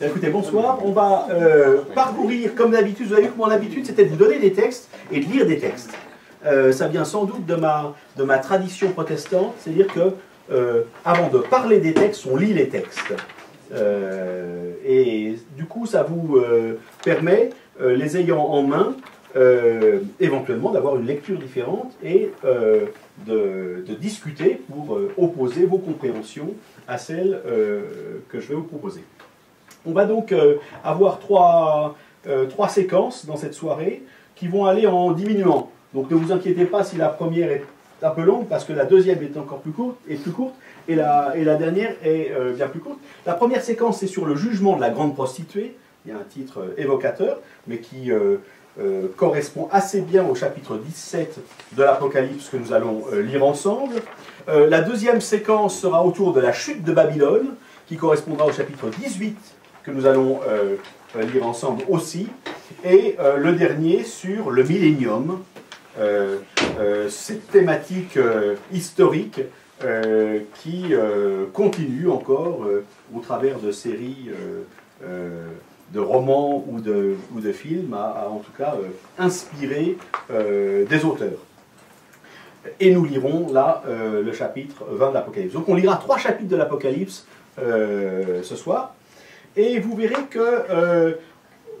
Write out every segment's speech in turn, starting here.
Écoutez, bonsoir. On va parcourir, comme d'habitude, vous avez vu que mon habitude, c'était de vous donner des textes et de lire des textes. Ça vient sans doute de ma tradition protestante, c'est-à-dire que avant de parler des textes, on lit les textes. Et du coup, ça vous permet, les ayant en main, éventuellement d'avoir une lecture différente et de discuter pour opposer vos compréhensions à celles que je vais vous proposer. On va donc avoir trois séquences dans cette soirée qui vont aller en diminuant. Donc ne vous inquiétez pas si la première est un peu longue, parce que la deuxième est encore plus courte, et la dernière est bien plus courte. La première séquence, c'est sur le jugement de la grande prostituée. Il y a un titre évocateur, mais qui correspond assez bien au chapitre 17 de l'Apocalypse que nous allons lire ensemble. La deuxième séquence sera autour de la chute de Babylone, qui correspondra au chapitre 18 que nous allons lire ensemble aussi. Et le dernier sur le millénium, cette thématique historique qui continue encore au travers de séries de romans ou de films à en tout cas inspirer des auteurs. Et nous lirons là le chapitre 20 de l'Apocalypse. Donc on lira 3 chapitres de l'Apocalypse ce soir, et vous verrez que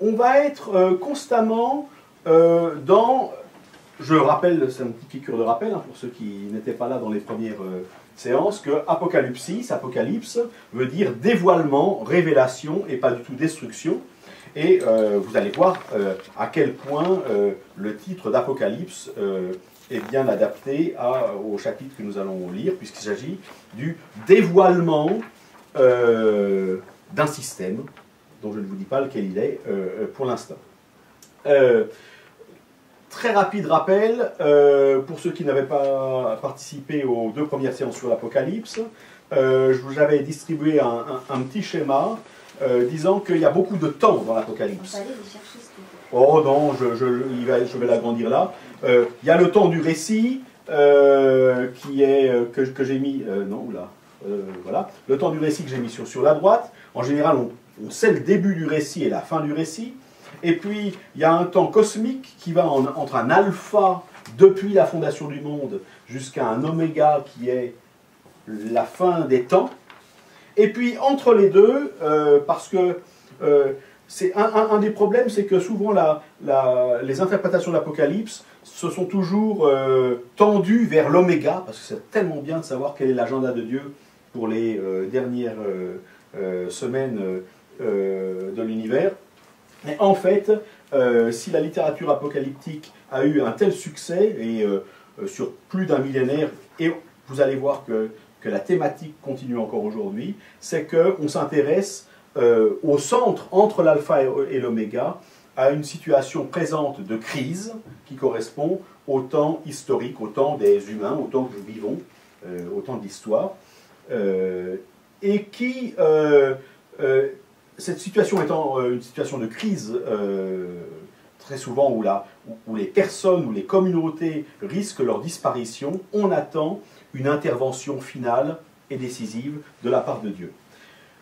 on va être constamment dans... Je rappelle, c'est une petite piqûre de rappel pour ceux qui n'étaient pas là dans les premières séances, que apocalypse veut dire dévoilement, révélation et pas du tout destruction. Et vous allez voir à quel point le titre d'Apocalypse est bien adapté au chapitre que nous allons lire, puisqu'il s'agit du dévoilement d'un système dont je ne vous dis pas lequel il est pour l'instant. Très rapide rappel, pour ceux qui n'avaient pas participé aux 2 premières séances sur l'Apocalypse, je vous avais distribué un petit schéma disant qu'il y a beaucoup de temps dans l'Apocalypse. Oh non, je vais l'agrandir là. Il y a le temps du récit, qui est, que j'ai mis... voilà. Le temps du récit que j'ai mis sur la droite. En général, on sait le début du récit et la fin du récit. Et puis, il y a un temps cosmique qui va entre un alpha depuis la fondation du monde jusqu'à un oméga qui est la fin des temps. Et puis, entre les deux, parce que c'est un des problèmes, c'est que souvent les interprétations de l'Apocalypse se sont toujours tendues vers l'oméga, parce que c'est tellement bien de savoir quel est l'agenda de Dieu pour les dernières semaines de l'univers. Et en fait, si la littérature apocalyptique a eu un tel succès, et sur plus d'un millénaire, et vous allez voir que la thématique continue encore aujourd'hui, c'est qu'on s'intéresse au centre, entre l'alpha et l'oméga, à une situation présente de crise qui correspond au temps historique, au temps des humains, au temps que nous vivons, au temps de l'histoire, et qui... cette situation étant une situation de crise, très souvent où les personnes ou les communautés risquent leur disparition, on attend une intervention finale et décisive de la part de Dieu.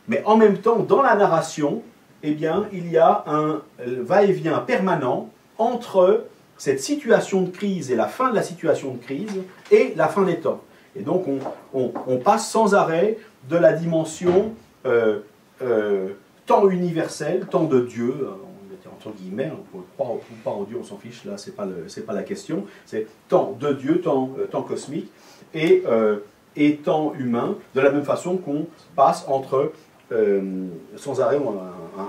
Mais en même temps, dans la narration, eh bien, il y a un va-et-vient permanent entre cette situation de crise et la fin de la situation de crise et la fin des temps. Et donc on passe sans arrêt de la dimension temps universel, temps de Dieu, on était entre guillemets, on peut croire ou pas en Dieu, on s'en fiche, là c'est pas la question, c'est temps de Dieu, temps cosmique, et temps humain, de la même façon qu'on passe entre, sans arrêt,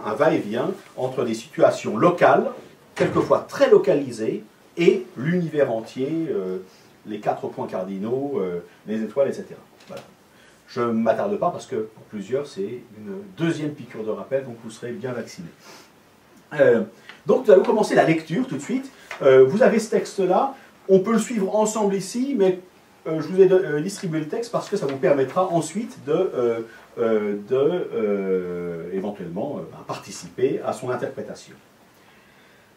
un va-et-vient entre des situations locales, quelquefois très localisées, et l'univers entier, les 4 points cardinaux, les étoiles, etc. Voilà. Je ne m'attarde pas parce que pour plusieurs, c'est une deuxième piqûre de rappel, donc vous serez bien vaccinés. Donc nous allons commencer la lecture tout de suite. Vous avez ce texte-là, on peut le suivre ensemble ici, mais je vous ai distribué le texte parce que ça vous permettra ensuite éventuellement participer à son interprétation.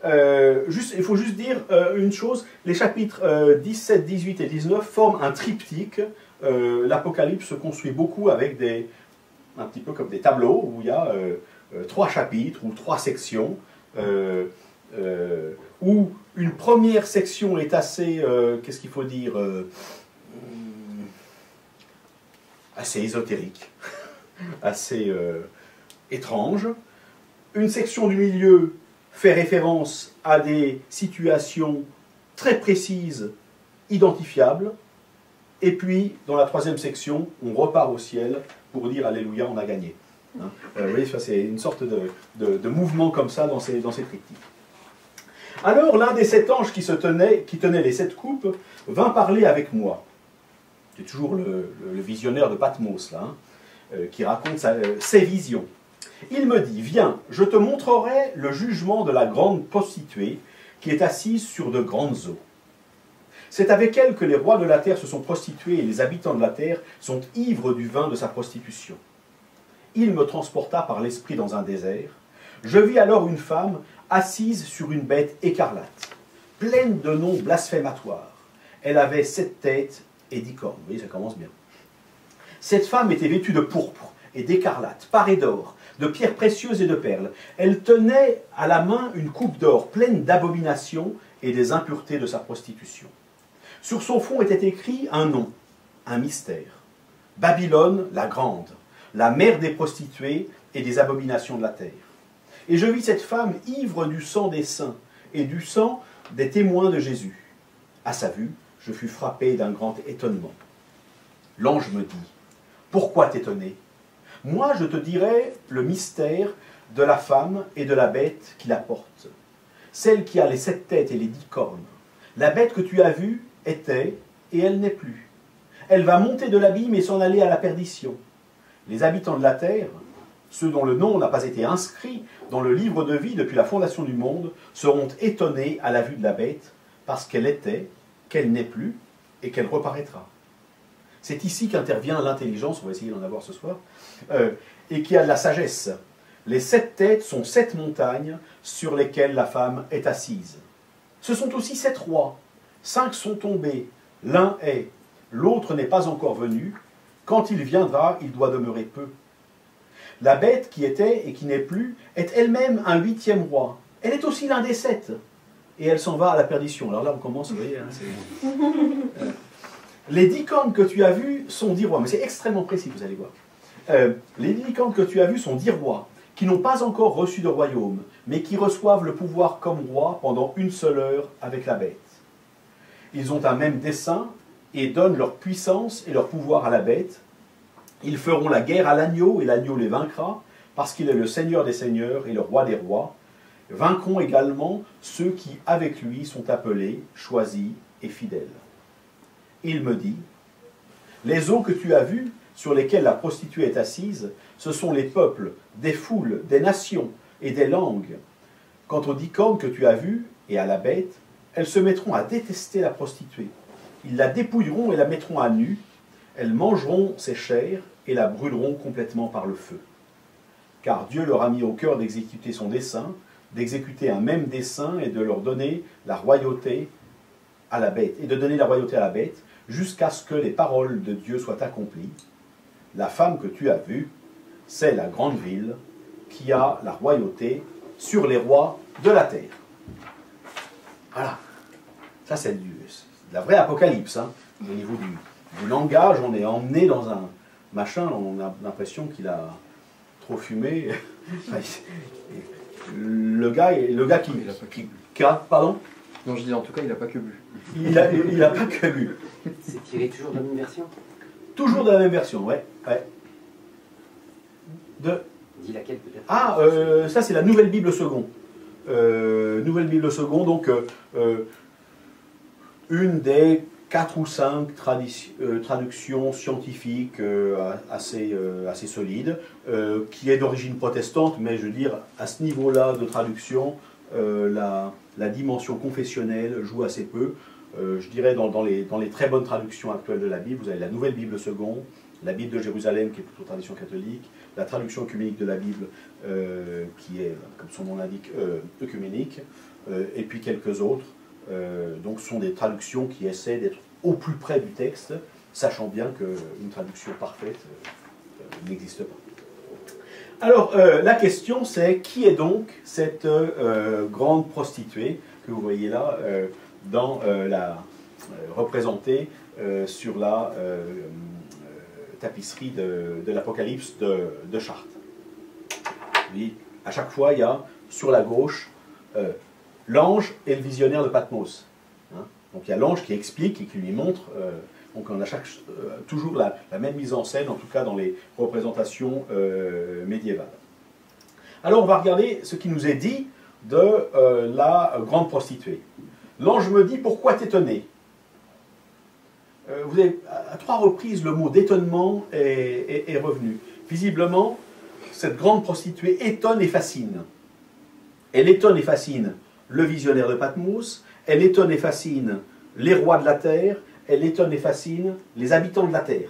Il faut juste dire une chose, les chapitres 17, 18 et 19 forment un triptyque. L'Apocalypse se construit beaucoup avec un petit peu comme des tableaux, où il y a 3 chapitres ou 3 sections, où une première section est assez, qu'est-ce qu'il faut dire, assez ésotérique, assez étrange. Une section du milieu fait référence à des situations très précises, identifiables. Et puis, dans la 3e section, on repart au ciel pour dire Alléluia, on a gagné. Hein, vous voyez, c'est une sorte de mouvement comme ça dans ces triptyques. Alors, l'un des 7 anges qui tenait les 7 coupes vint parler avec moi. C'est toujours le visionnaire de Patmos, là, hein, qui raconte ses visions. Il me dit, viens, je te montrerai le jugement de la grande prostituée qui est assise sur de grandes eaux. C'est avec elle que les rois de la terre se sont prostitués et les habitants de la terre sont ivres du vin de sa prostitution. Il me transporta par l'esprit dans un désert. Je vis alors une femme assise sur une bête écarlate, pleine de noms blasphématoires. Elle avait 7 têtes et 10 cornes. Vous voyez, ça commence bien. Cette femme était vêtue de pourpre et d'écarlate, parée d'or, de pierres précieuses et de perles. Elle tenait à la main une coupe d'or pleine d'abominations et des impuretés de sa prostitution. Sur son front était écrit un nom, un mystère. Babylone la grande, la mère des prostituées et des abominations de la terre. Et je vis cette femme ivre du sang des saints et du sang des témoins de Jésus. À sa vue, je fus frappé d'un grand étonnement. L'ange me dit, « Pourquoi t'étonner? Moi, je te dirai le mystère de la femme et de la bête qui la porte, celle qui a les 7 têtes et les 10 cornes. La bête que tu as vue était, et elle n'est plus. Elle va monter de l'abîme et s'en aller à la perdition. Les habitants de la terre, ceux dont le nom n'a pas été inscrit dans le livre de vie depuis la fondation du monde, seront étonnés à la vue de la bête, parce qu'elle était, qu'elle n'est plus, et qu'elle reparaîtra. » C'est ici qu'intervient l'intelligence, on va essayer d'en avoir ce soir, et qui a de la sagesse. Les 7 têtes sont 7 montagnes sur lesquelles la femme est assise. Ce sont aussi 7 rois. 5 sont tombés, l'un est, l'autre n'est pas encore venu. Quand il viendra, il doit demeurer peu. La bête qui était et qui n'est plus est elle-même un 8e roi. Elle est aussi l'un des 7. Et elle s'en va à la perdition. Alors là, on commence, vous voyez, hein, les 10 cornes que tu as vues sont 10 rois. Mais c'est extrêmement précis, vous allez voir. Les 10 cornes que tu as vues sont 10 rois, qui n'ont pas encore reçu de royaume, mais qui reçoivent le pouvoir comme roi pendant une seule heure avec la bête. Ils ont un même dessein et donnent leur puissance et leur pouvoir à la bête. Ils feront la guerre à l'agneau et l'agneau les vaincra, parce qu'il est le Seigneur des seigneurs et le roi des rois. Vaincront également ceux qui, avec lui, sont appelés, choisis et fidèles. Il me dit, les eaux que tu as vues, sur lesquelles la prostituée est assise, ce sont les peuples, des foules, des nations et des langues. Quant aux 10 cornes que tu as vues, et à la bête, elles se mettront à détester la prostituée. Ils la dépouilleront et la mettront à nu. Elles mangeront ses chairs et la brûleront complètement par le feu. Car Dieu leur a mis au cœur d'exécuter son dessein, d'exécuter un même dessein et de leur donner la royauté à la bête, et de donner la royauté à la bête, jusqu'à ce que les paroles de Dieu soient accomplies. La femme que tu as vue, c'est la grande ville qui a la royauté sur les rois de la terre. Voilà. Ça, c'est de la vraie apocalypse. Hein. Au niveau du langage, on est emmené dans un machin, on a l'impression qu'il a trop fumé. le gars qui a... Pardon? Non, je dis en tout cas, il n'a pas que bu. Il a pas que bu. C'est tiré toujours de la même version? Toujours de la même version, ouais. Dis laquelle peut-être? Ah, ça c'est la Nouvelle Bible Second. Nouvelle Bible Second, donc une des 4 ou 5 traductions scientifiques assez solides, qui est d'origine protestante, mais je veux dire, à ce niveau-là de traduction, la dimension confessionnelle joue assez peu. Je dirais dans les très bonnes traductions actuelles de la Bible, vous avez la Nouvelle Bible Second, la Bible de Jérusalem, qui est plutôt tradition catholique, la traduction œcuménique de la Bible, qui est, comme son nom l'indique, œcuménique, et puis quelques autres. Donc ce sont des traductions qui essaient d'être au plus près du texte, sachant bien qu'une traduction parfaite n'existe pas. Alors, la question c'est, qui est donc cette grande prostituée que vous voyez là, représentée sur la tapisserie de l'Apocalypse de Chartres. Vous voyez, à chaque fois, il y a sur la gauche l'ange et le visionnaire de Patmos. Hein. Donc il y a l'ange qui explique et qui lui montre. Donc on a toujours la même mise en scène, en tout cas dans les représentations médiévales. Alors on va regarder ce qui nous est dit de la grande prostituée. L'ange me dit, pourquoi t'étonner? Vous avez à 3 reprises le mot d'étonnement est revenu. Visiblement, cette grande prostituée étonne et fascine. Elle étonne et fascine le visionnaire de Patmos, elle étonne et fascine les rois de la terre, elle étonne et fascine les habitants de la terre.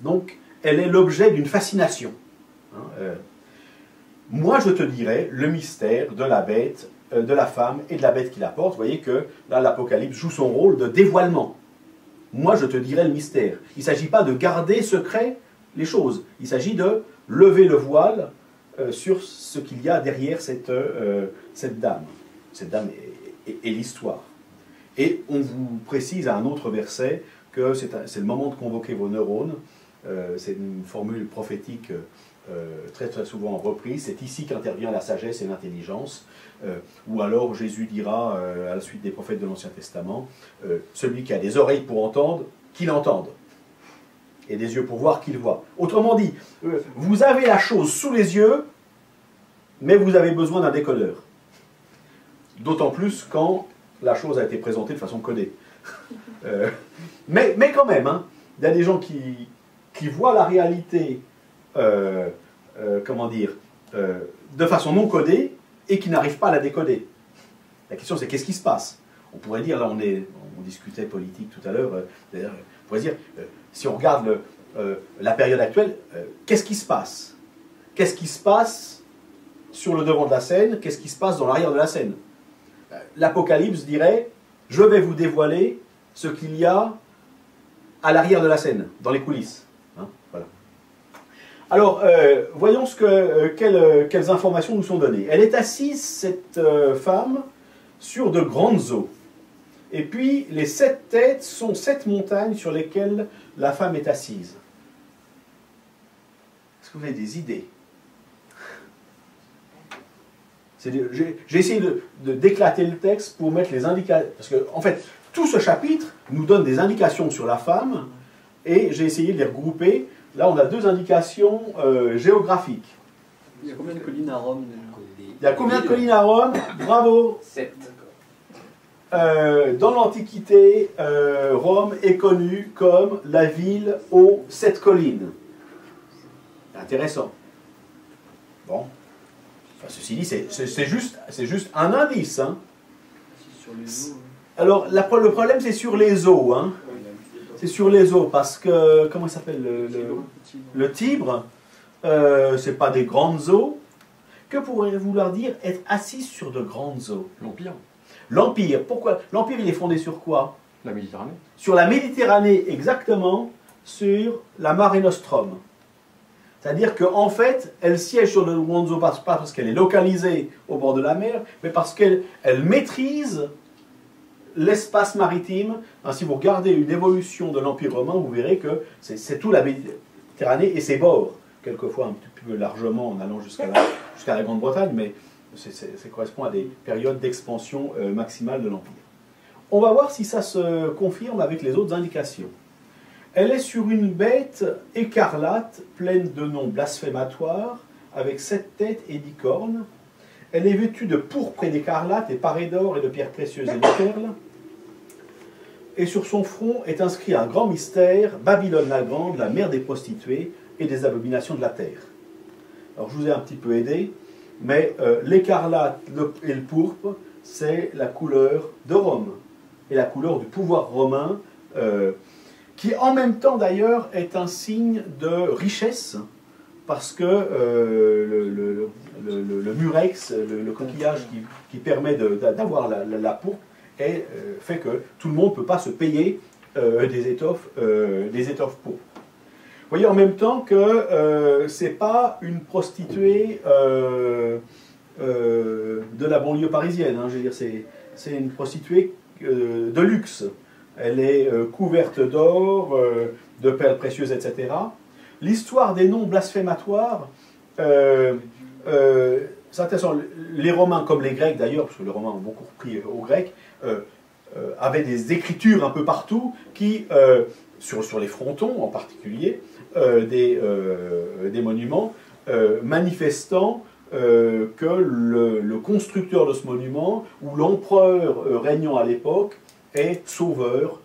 Donc, elle est l'objet d'une fascination. Moi, je te dirais le mystère de la bête, de la femme et de la bête qui la porte. Vous voyez que là, l'Apocalypse joue son rôle de dévoilement. Moi, je te dirais le mystère. Il ne s'agit pas de garder secret les choses. Il s'agit de lever le voile sur ce qu'il y a derrière cette dame. Cette dame est l'histoire. Et on vous précise à un autre verset que c'est le moment de convoquer vos neurones. C'est une formule prophétique très très souvent reprise. C'est ici qu'intervient la sagesse et l'intelligence. Ou alors Jésus dira, à la suite des prophètes de l'Ancien Testament, celui qui a des oreilles pour entendre, qu'il entende. Et des yeux pour voir, qu'il voit. Autrement dit, vous avez la chose sous les yeux, mais vous avez besoin d'un décodeur. D'autant plus quand la chose a été présentée de façon codée. Mais quand même, hein, il y a des gens qui voient la réalité, comment dire, de façon non codée, et qui n'arrivent pas à la décoder. La question c'est qu'est-ce qui se passe? On pourrait dire, là on discutait politique tout à l'heure, on pourrait dire, si on regarde la période actuelle, qu'est-ce qui se passe? Qu'est-ce qui se passe sur le devant de la scène? Qu'est-ce qui se passe dans l'arrière de la scène? L'Apocalypse dirait, je vais vous dévoiler ce qu'il y a à l'arrière de la scène, dans les coulisses. Hein, voilà. Alors, voyons quelles informations nous sont données. Elle est assise, cette femme, sur de grandes eaux. Et puis, les 7 têtes sont 7 montagnes sur lesquelles la femme est assise. Est-ce que vous avez des idées? J'ai essayé d'éclater le texte pour mettre les indications. Parce que, en fait, tout ce chapitre nous donne des indications sur la femme, et j'ai essayé de les regrouper. Là, on a 2 indications géographiques. Il y a combien de collines à Rome? Il y a combien de collines à Rome? Bravo! 7. Dans l'Antiquité, Rome est connue comme la ville aux 7 collines. Intéressant. Bon. Enfin, ceci dit, c'est juste un indice. Hein. Sur les eaux. Alors, le problème, c'est sur les eaux. Hein. C'est sur les eaux, parce que, comment il s'appelle le Tibre, c'est pas des grandes eaux. Que pourrait vouloir dire être assis sur de grandes eaux? L'Empire. L'Empire, pourquoi? L'Empire, il est fondé sur quoi? La Méditerranée. Sur la Méditerranée, exactement, sur la Mare Nostrum. C'est-à-dire qu'en fait, elle siège sur de grandes eaux, pas parce qu'elle est localisée au bord de la mer, mais parce qu'elle maîtrise l'espace maritime. Si vous regardez une évolution de l'Empire romain, vous verrez que c'est tout la Méditerranée et ses bords, quelquefois un petit peu largement en allant jusqu'à la Grande-Bretagne, mais ça correspond à des périodes d'expansion maximale de l'Empire. On va voir si ça se confirme avec les autres indications. Elle est sur une bête écarlate, pleine de noms blasphématoires, avec 7 têtes et 10 cornes. Elle est vêtue de pourpre et d'écarlate, et parée d'or et de pierres précieuses et de perles. Et sur son front est inscrit un grand mystère, Babylone la grande, la mère des prostituées et des abominations de la terre. Alors je vous ai un petit peu aidé, mais l'écarlate et le pourpre, c'est la couleur de Rome, et la couleur du pouvoir romain, qui en même temps d'ailleurs est un signe de richesse, parce que le murex, le coquillage qui permet d'avoir la pourpre, fait que tout le monde ne peut pas se payer des étoffes pourpres. voyez en même temps que c'est pas une prostituée de la banlieue parisienne. Hein, je veux dire, c'est une prostituée de luxe. Elle est couverte d'or, de perles précieuses, etc. L'histoire des noms blasphématoires, c'est intéressant. Les Romains, comme les Grecs d'ailleurs, parce que les Romains ont beaucoup repris aux Grecs, avaient des écritures un peu partout qui, sur les frontons en particulier, des monuments, manifestant que le constructeur de ce monument, ou l'empereur régnant à l'époque, est sauveur,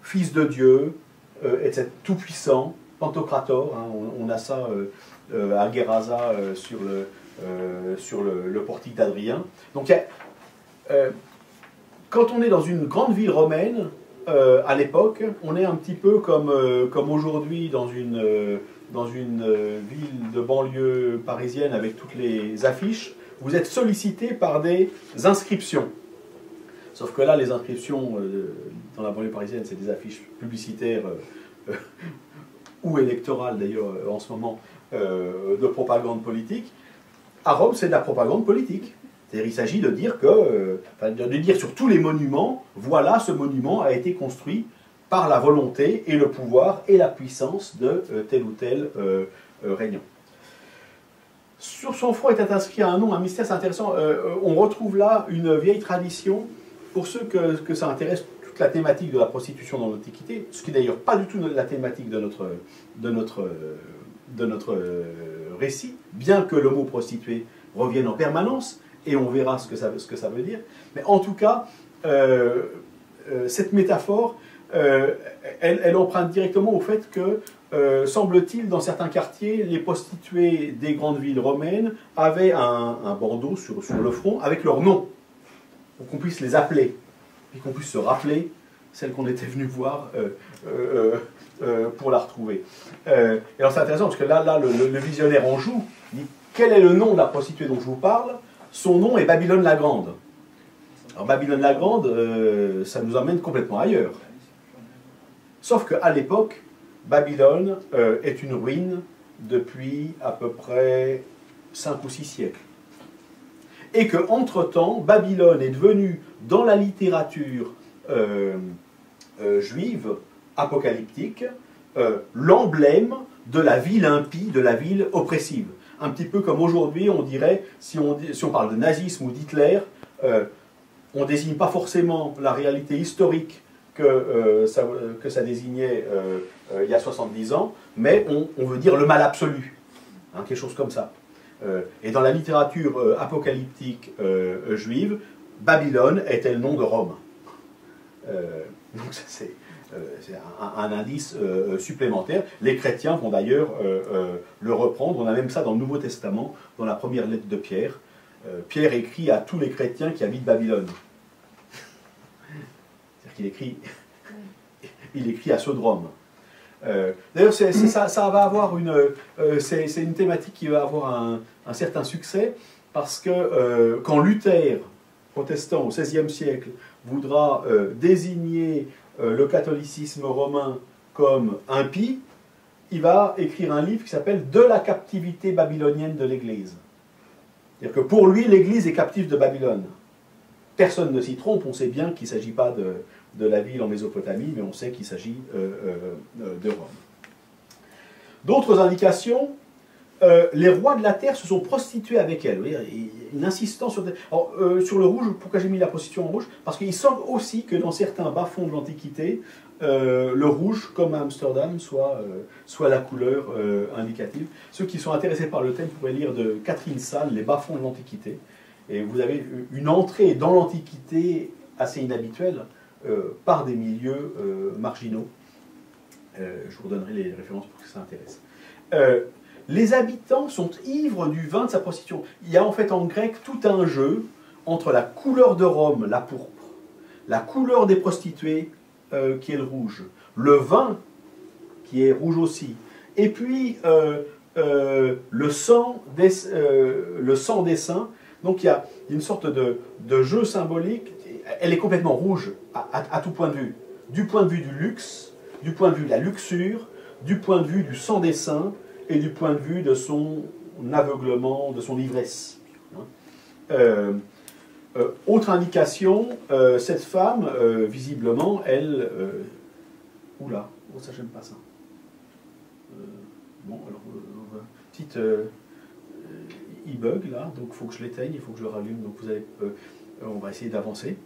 fils de Dieu, etc., tout-puissant, Pantocrator, hein, on a ça à Gerasa sur le portique d'Adrien. Donc, quand on est dans une grande ville romaine, à l'époque, on est un petit peu comme aujourd'hui dans une ville de banlieue parisienne avec toutes les affiches. Vous êtes sollicité par des inscriptions. Sauf que là, les inscriptions dans la banlieue parisienne, c'est des affiches publicitaires ou électorales d'ailleurs en ce moment, de propagande politique. À Rome, c'est de la propagande politique. C'est-à-dire, il s'agit de dire de dire sur tous les monuments, voilà, ce monument a été construit par la volonté et le pouvoir et la puissance de tel ou tel régnant. Sur son front était inscrit un nom, un mystère, c'est intéressant. On retrouve là une vieille tradition, pour ceux que ça intéresse, toute la thématique de la prostitution dans l'Antiquité, ce qui n'est d'ailleurs pas du tout la thématique de notre récit, bien que le mot prostituée revienne en permanence, et on verra ce que ça veut dire. Mais en tout cas, cette métaphore, elle emprunte directement au fait que, semble-t-il, dans certains quartiers, les prostituées des grandes villes romaines avaient un bandeau sur le front avec leur nom, pour qu'on puisse les appeler, et qu'on puisse se rappeler celle qu'on était venu voir pour la retrouver. Et alors c'est intéressant, parce que là le visionnaire en joue, il dit, quel est le nom de la prostituée dont je vous parle? Son nom est Babylone la Grande. Alors Babylone la Grande, ça nous emmène complètement ailleurs. Sauf qu'à l'époque, Babylone est une ruine depuis à peu près 5 ou 6 siècles. Et qu'entre-temps, Babylone est devenue, dans la littérature juive apocalyptique, l'emblème de la ville impie, de la ville oppressive. Un petit peu comme aujourd'hui, on dirait, si on parle de nazisme ou d'Hitler, on ne désigne pas forcément la réalité historique que ça désignait il y a 70 ans, mais on veut dire le mal absolu, hein, quelque chose comme ça. Et dans la littérature apocalyptique juive, Babylone était le nom de Rome. Donc c'est un indice supplémentaire. Les chrétiens vont d'ailleurs le reprendre. On a même ça dans le Nouveau Testament, dans la première lettre de Pierre. Pierre écrit à tous les chrétiens qui habitent Babylone. C'est-à-dire qu'il écrit à ceux de Rome. D'ailleurs, ça va avoir c'est une thématique qui va avoir un certain succès, parce que quand Luther, protestant au XVIe siècle, voudra désigner le catholicisme romain comme impie, il va écrire un livre qui s'appelle « De la captivité babylonienne de l'Église ». C'est-à-dire que pour lui, l'Église est captive de Babylone. Personne ne s'y trompe, on sait bien qu'il ne s'agit pas de la ville en Mésopotamie, mais on sait qu'il s'agit de Rome. D'autres indications, les rois de la terre se sont prostitués avec elle. Vous voyez, une insistance sur... Alors, sur le rouge, pourquoi j'ai mis la prostitution en rouge? Parce qu'il semble aussi que dans certains bas-fonds de l'Antiquité, le rouge, comme à Amsterdam, soit la couleur indicative. Ceux qui sont intéressés par le thème pourraient lire de Catherine Sand, Les bas-fonds de l'Antiquité. Et vous avez une entrée dans l'Antiquité assez inhabituelle par des milieux marginaux. Je vous donnerai les références pour que ça intéresse. Les habitants sont ivres du vin de sa prostitution. Il y a en fait en grec tout un jeu entre la couleur de Rome, la pourpre, la couleur des prostituées, qui est le rouge, le vin, qui est rouge aussi, et puis le sang des saints. Donc il y a une sorte de jeu symbolique. Elle est complètement rouge à tout point de vue. Du point de vue du luxe, du point de vue de la luxure, du point de vue du sans dessein et du point de vue de son aveuglement, de son ivresse. Autre indication, cette femme, visiblement, elle... oula, oh, ça j'aime pas ça. Bon, alors, petite... il bug là, donc il faut que je l'éteigne, il faut que je le rallume, donc vous allez... on va essayer d'avancer.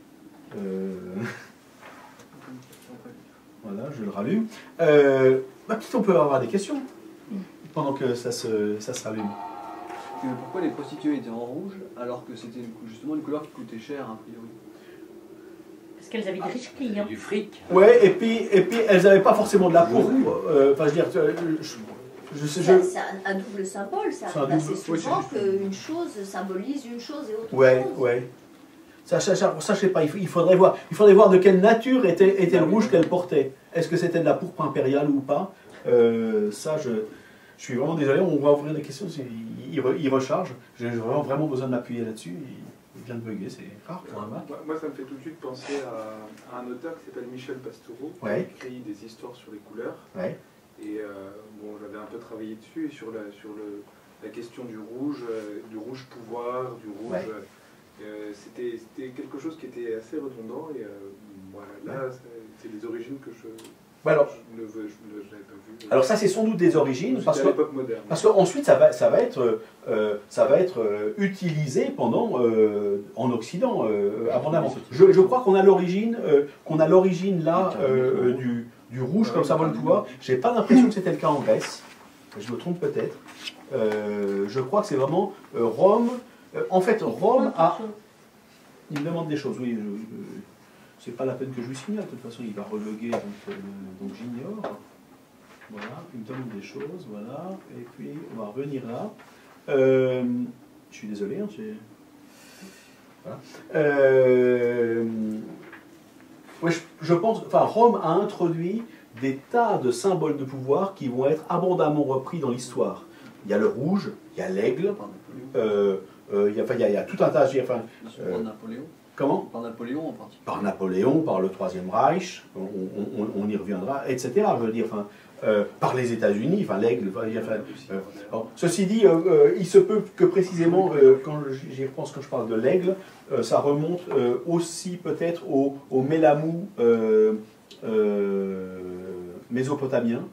Voilà, je le rallume. Peut-être on peut avoir des questions pendant que ça se rallume. Pourquoi les prostituées étaient en rouge alors que c'était justement une couleur qui coûtait cher a priori? Parce qu'elles avaient des riches clients. Du fric. Ouais, et puis elles n'avaient pas forcément de la peau. Enfin, je veux dire, C'est un double symbole, ça C'est un arrive double- assez oui, souvent qu'une chose symbolise une chose et autre ouais, chose. ouais. Ça, je sais pas, il faudrait voir de quelle nature était le rouge qu'elle portait. Est-ce que c'était de la pourpre impériale ou pas? Ça, je suis vraiment désolé, on va ouvrir des questions, il recharge. J'ai vraiment besoin de m'appuyer là-dessus. Il vient de bugger, c'est rare pour un Mac. Moi, ça me fait tout de suite penser à un auteur qui s'appelle Michel Pastoureau, qui a écrit des histoires sur les couleurs. Ouais. Et bon, j'avais un peu travaillé dessus, et sur la question du rouge pouvoir, du rouge. C'était quelque chose qui était assez redondant, et voilà, là, c'est les origines que je n'avais pas vues. Alors ça, c'est sans doute des origines, parce à l'époque moderne. Parce qu'ensuite, ça va être utilisé en Occident, abondamment. Je crois qu'on a l'origine là du rouge comme symbole de pouvoir. Je n'ai pas l'impression que c'était le cas en Grèce. Je me trompe peut-être. Je crois que c'est vraiment Rome. En fait, Rome a... Il me demande des choses, oui. C'est pas la peine que je lui signale. De toute façon, il va reloguer, donc j'ignore. Voilà, il me demande des choses, voilà. Et puis, on va revenir là. Je suis désolé, hein, voilà. Ouais, je pense... Enfin, Rome a introduit des tas de symboles de pouvoir qui vont être abondamment repris dans l'histoire. Il y a le rouge, il y a l'aigle, il y a tout un tas... Par Napoléon. Comment? Par Napoléon en particulier. Par Napoléon, par le Troisième Reich, on y reviendra, etc. Je veux dire, par les États-Unis, l'aigle. Ceci dit, il se peut que précisément, quand j'y repense quand je parle de l'aigle, ça remonte aussi peut-être au Mélamou mésopotamien,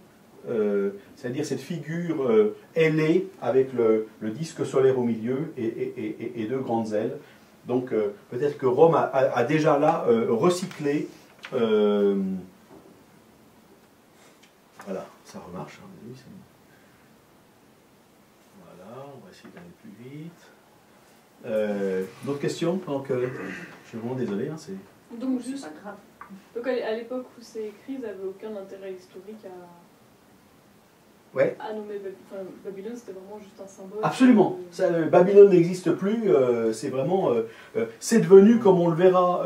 c'est-à-dire cette figure ailée avec le disque solaire au milieu et deux grandes ailes. Donc peut-être que Rome a déjà là recyclé. Voilà, ça remarche. Hein, voilà, on va essayer d'aller plus vite. D'autres questions? Donc, je suis vraiment désolé. Hein, donc juste, donc à l'époque où c'est écrit, ils n'avaient aucun intérêt historique à nommer Babylone, c'était vraiment juste un symbole. Absolument. Babylone n'existe plus. C'est vraiment, c'est devenu, comme on le verra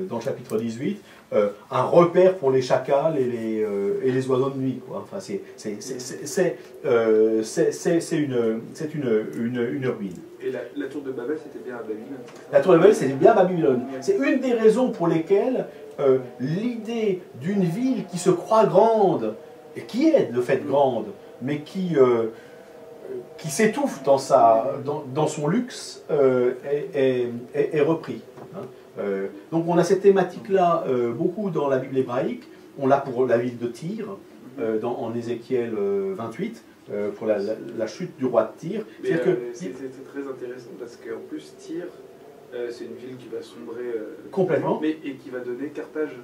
dans le chapitre 18, un repère pour les chacals et les oiseaux de nuit. Quoi. Enfin, c'est une ruine. Et la tour de Babel, c'était bien à Babylone. La tour de Babel, c'était bien à Babylone. C'est une des raisons pour lesquelles l'idée d'une ville qui se croit grande, et qui est de fait grande, mais qui s'étouffe dans son luxe, est repris. Hein. Donc on a cette thématique-là beaucoup dans la Bible hébraïque. On l'a pour la ville de Tyr, en Ézéchiel 28, pour la chute du roi de Tyr. C'est très intéressant parce qu'en plus, Tyr, c'est une ville qui va sombrer complètement, et qui va donner Carthage.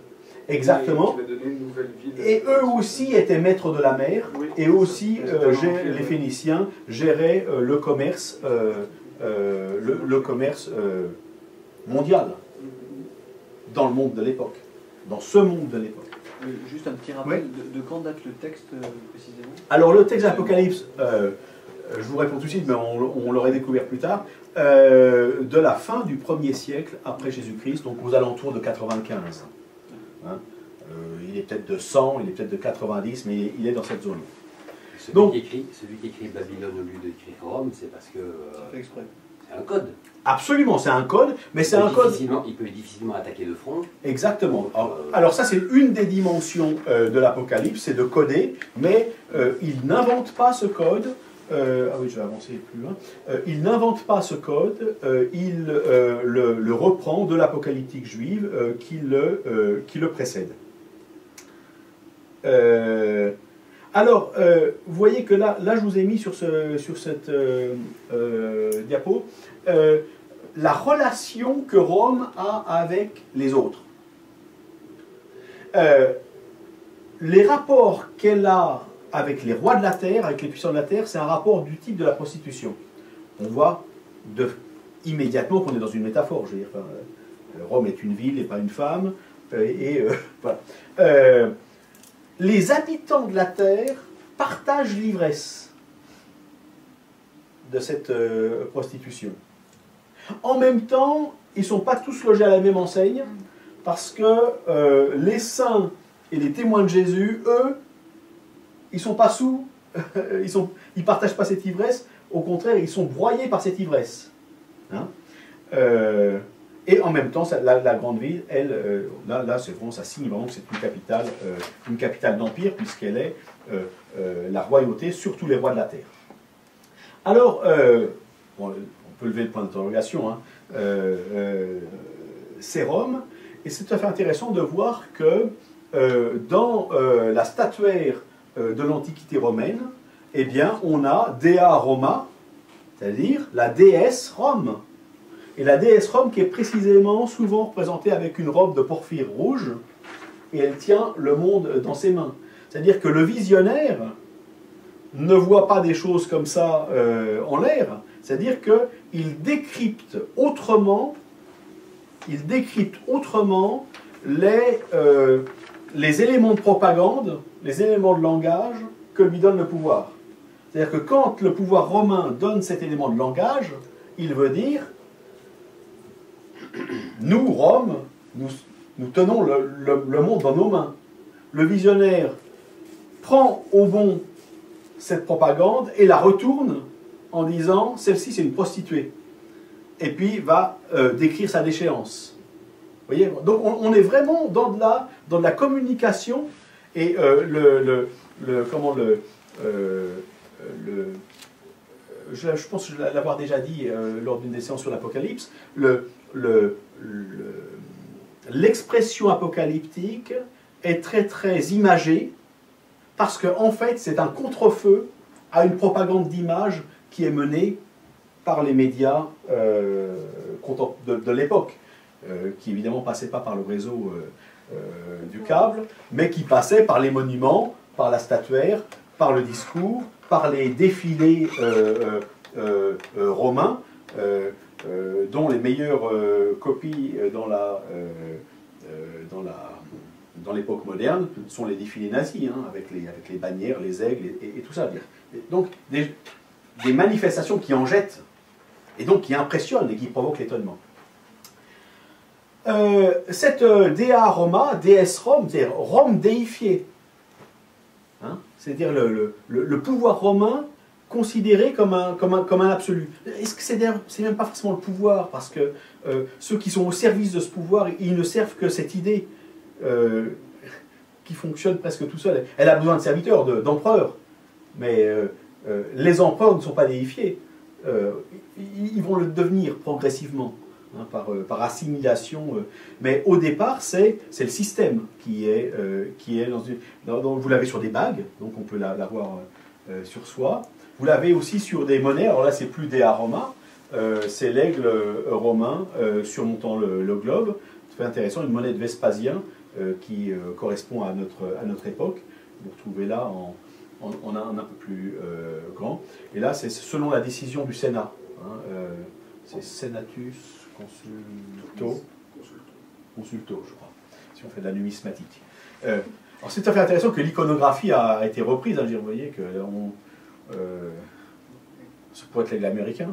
Exactement. Qui va donner une nouvelle ville. Et eux aussi étaient maîtres de la mer, oui, et aussi les Phéniciens géraient le commerce, mondial dans le monde de l'époque, dans ce monde de l'époque. Juste un petit rappel, de quand date le texte précisément? Alors le texte d'Apocalypse, je vous réponds tout de suite, mais on l'aurait découvert plus tard, de la fin du 1er siècle après Jésus-Christ, donc aux alentours de 95. Hein, il est peut-être de 100, il est peut-être de 90, mais il est dans cette zone. Celui qui écrit Babylone au lieu d'écrire Rome, c'est parce que... c'est fait exprès. Un code. Absolument, c'est un code, mais c'est un code... Il peut difficilement attaquer de front. Exactement. Alors ça, c'est une des dimensions de l'Apocalypse, c'est de coder, mais il n'invente pas ce code. Ah oui, je vais avancer plus loin. Il n'invente pas ce code, il le reprend de l'apocalyptique juive qui le précède. Alors, vous voyez que là, je vous ai mis sur cette diapo la relation que Rome a avec les autres. Les rapports qu'elle a avec les rois de la terre, avec les puissants de la terre, c'est un rapport du type de la prostitution. On voit immédiatement qu'on est dans une métaphore. Je veux dire, Rome est une ville et pas une femme. Voilà. Les habitants de la terre partagent l'ivresse de cette prostitution. En même temps, ils ne sont pas tous logés à la même enseigne, parce que les saints et les témoins de Jésus, eux, ils ne sont pas sous, ils ne partagent pas cette ivresse, au contraire, ils sont broyés par cette ivresse. Hein, et en même temps, la grande ville, elle, là c'est vraiment, ça signe vraiment que c'est une capitale d'empire, puisqu'elle est la royauté sur tous les rois de la terre. Alors, bon, on peut lever le point d'interrogation, hein, c'est Rome, et c'est tout à fait intéressant de voir que dans la statuaire de l'Antiquité romaine, eh bien, on a Dea Roma, c'est-à-dire la déesse Rome. Et la déesse Rome qui est précisément souvent représentée avec une robe de porphyre rouge, et elle tient le monde dans ses mains. C'est-à-dire que le visionnaire ne voit pas des choses comme ça en l'air, c'est-à-dire qu'il décrypte autrement, les éléments de propagande, les éléments de langage que lui donne le pouvoir. C'est-à-dire que quand le pouvoir romain donne cet élément de langage, il veut dire nous, Rome, nous tenons le monde dans nos mains. Le visionnaire prend au bon cette propagande et la retourne en disant celle-ci c'est une prostituée. Et puis va décrire sa déchéance. Vous voyez, donc on est vraiment dans de la communication et je pense l'avoir déjà dit lors d'une des séances sur l'Apocalypse, l'expression apocalyptique est très très imagée parce qu'en fait c'est un contre-feu à une propagande d'image qui est menée par les médias de l'époque, qui évidemment passaient pas par le réseau du câble, mais qui passaient par les monuments, par la statuaire, par le discours, par les défilés romains, dont les meilleures copies dans l'époque moderne sont les défilés nazis, hein, avec les bannières, les aigles et tout ça. Donc des manifestations qui en jettent, et donc qui impressionnent et qui provoquent l'étonnement. Cette Dea Roma, déesse Rome, c'est-à-dire Rome déifiée, hein, c'est-à-dire le pouvoir romain considéré comme un absolu. Est-ce que c'est même pas forcément le pouvoir, parce que ceux qui sont au service de ce pouvoir, ils ne servent que cette idée qui fonctionne presque tout seul. Elle a besoin de serviteurs, d'empereurs, mais les empereurs ne sont pas déifiés. Ils vont le devenir progressivement, hein, par assimilation. Mais au départ, c'est le système qui est vous l'avez sur des bagues, donc on peut l'avoir sur soi. Vous l'avez aussi sur des monnaies. Alors là, c'est plus Dea Roma, c'est l'aigle romain surmontant le globe. C'est intéressant, une monnaie de Vespasien qui correspond à notre époque. Vous retrouvez là en un peu plus grand. Et là, c'est selon la décision du Sénat. Hein, c'est Senatus Consulto, je crois, si on fait de la numismatique. Alors c'est tout à fait intéressant que l'iconographie a été reprise. Hein, vous voyez que ça pourrait être l'aigle américain.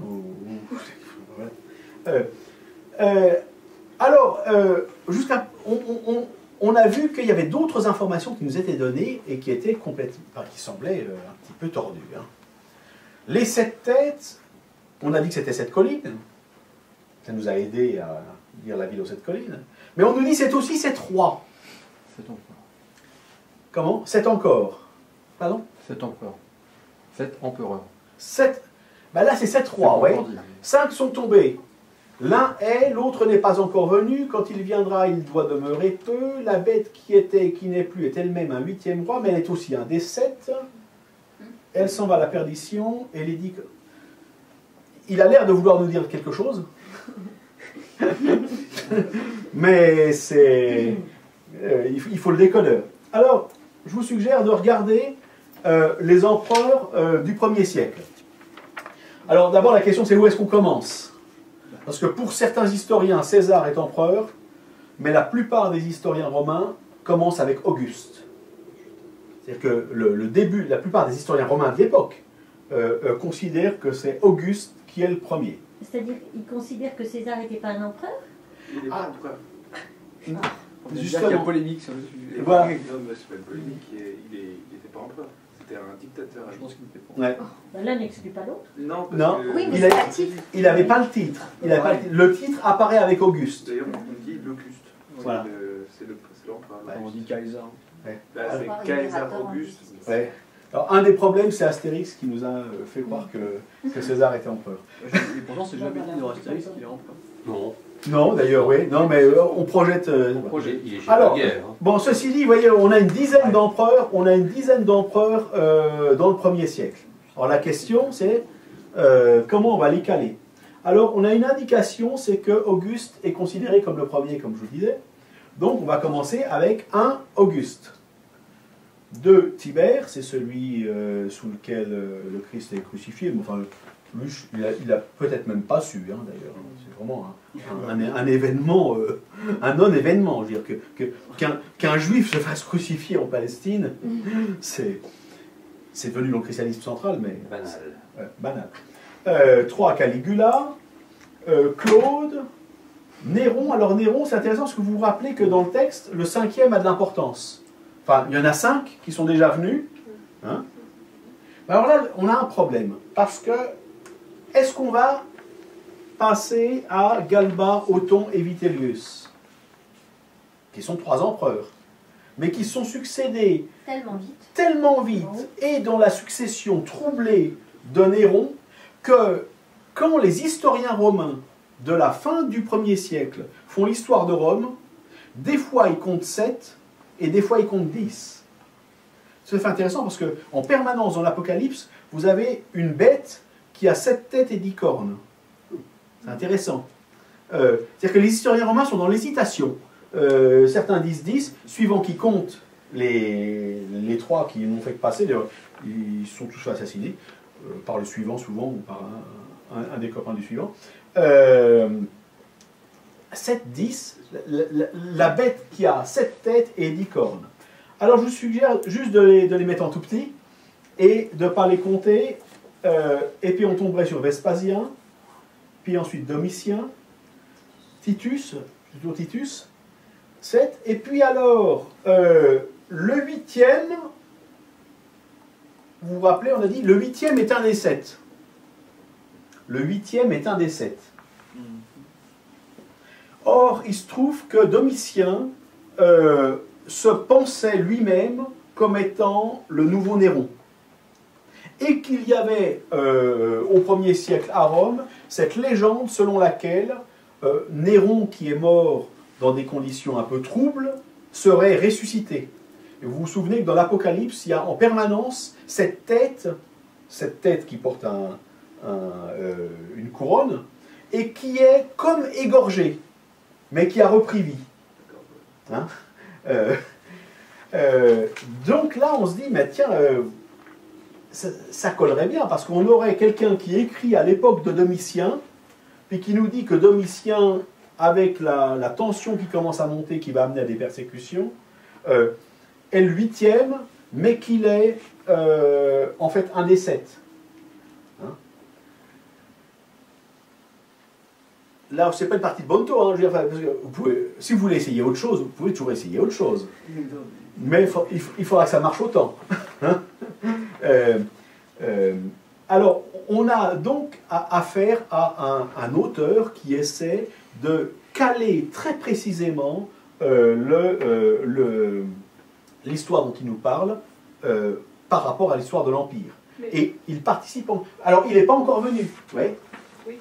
Alors, on a vu qu'il y avait d'autres informations qui nous étaient données et qui étaient qui semblaient un petit peu tordues. Hein. Les 7 têtes on a dit que c'était cette colline. Ça nous a aidé à dire la ville aux 7 collines. Mais on nous dit c'est aussi 7 rois. 7 empereurs. Comment? 7 encore. Pardon? 7 empereurs. 7 empereurs. 7. Ben là, c'est 7 rois, oui. 5 sont tombés. L'un est, l'autre n'est pas encore venu. Quand il viendra, il doit demeurer peu. La bête qui était et qui n'est plus est elle-même un 8e roi, mais elle est aussi un des 7. Elle s'en va à la perdition. Et il dit que... Il a l'air de vouloir nous dire quelque chose. Mais c'est... il faut le décodeur. Alors, je vous suggère de regarder les empereurs du 1er siècle. Alors d'abord la question c'est où est-ce qu'on commence? Parce que pour certains historiens, César est empereur, mais la plupart des historiens romains commencent avec Auguste. C'est-à-dire que le début, la plupart des historiens romains de l'époque considèrent que c'est Auguste qui est le premier. C'est-à-dire, ils considèrent que César n'était pas un empereur? Il n'est pas empereur. On dit qu'il y a polémique sur le sujet. Voilà. Non, mais c'est pas une polémique, il n'était pas empereur. C'était un dictateur. Je pense qu'il n'était pas. Ouais. Ben, l'un n'exclut pas l'autre. Non, parce Non. que... Oui, mais Il c'est a- pas titre. Il n'avait pas le titre. Il avait pas le titre. Le titre apparaît avec Auguste. D'ailleurs, on dit l'Auguste. Voilà. C'est l'empereur. On dit Kaiser. Là, Par c'est rapport à Kaiser l'impérateur en Auguste. justice. Ouais. Alors un des problèmes c'est Astérix qui nous a fait croire que César était empereur. Et pourtant, c'est jamais dit dans Astérix qu'il est empereur. Non. Non, d'ailleurs, oui. Non, mais on projette... Projet. Il est chez Alors, la guerre. Hein. Bon, ceci dit, vous voyez, on a une dizaine d'empereurs, dans le 1er siècle. Alors la question, c'est comment on va les caler? Alors, on a une indication, c'est que Auguste est considéré comme le premier, comme je vous disais. Donc, on va commencer avec un Auguste. 2 Tibère, c'est celui sous lequel le Christ est crucifié. Mais enfin, lui, il a peut-être même pas su, hein, d'ailleurs. C'est vraiment un événement, un non-événement. Je veux dire qu'un juif se fasse crucifier en Palestine, c'est devenu le christianisme central, mais Banal. banal. 3 Caligula, Claude, Néron. Alors Néron, c'est intéressant parce que vous vous rappelez que dans le texte, le 5e a de l'importance. Enfin, il y en a 5 qui sont déjà venus. Hein. Alors là, on a un problème. Parce que, est-ce qu'on va passer à Galba, Othon et Vitellius, qui sont 3 empereurs, mais qui sont succédés Tellement vite. et dans la succession troublée de Néron, que quand les historiens romains de la fin du 1er siècle font l'histoire de Rome, des fois ils comptent 7 et des fois ils comptent 10. C'est intéressant parce qu'en permanence dans l'Apocalypse, vous avez une bête qui a 7 têtes et 10 cornes. C'est intéressant. C'est-à-dire que les historiens romains sont dans l'hésitation. Certains disent 10, suivant qui compte les 3 qui n'ont fait que passer, ils sont tous assassinés, par le suivant souvent, ou par un des copains du suivant. 7, 10, la bête qui a 7 têtes et 10 cornes. Alors je vous suggère juste de les mettre en tout petit, et de ne pas les compter, et puis on tomberait sur Vespasien, puis ensuite Domitien, Titus, 7, et puis alors, le 8e, vous vous rappelez, on a dit, le 8e est un des 7. Le 8e est un des 7. Or, il se trouve que Domitien se pensait lui-même comme étant le nouveau Néron. Et qu'il y avait, au 1er siècle à Rome, cette légende selon laquelle Néron, qui est mort dans des conditions un peu troubles, serait ressuscité. Et vous vous souvenez que dans l'Apocalypse, il y a en permanence cette tête qui porte une couronne, et qui est comme égorgée, mais qui a repris vie. Hein? Donc là, on se dit, mais tiens, ça collerait bien, parce qu'on aurait quelqu'un qui écrit à l'époque de Domitien, puis qui nous dit que Domitien, avec la tension qui commence à monter, qui va amener à des persécutions, est le 8e, mais qu'il est en fait un des 7. Hein? Là, c'est pas une partie de Bonto, hein, je veux dire, parce que si vous voulez essayer autre chose, vous pouvez toujours essayer autre chose. Mais il faudra que ça marche autant. Hein? Alors, on a donc affaire à un auteur qui essaie de caler très précisément l'histoire dont il nous parle par rapport à l'histoire de l'Empire. Et il participe Alors, il n'est pas encore venu. Ouais. Oui,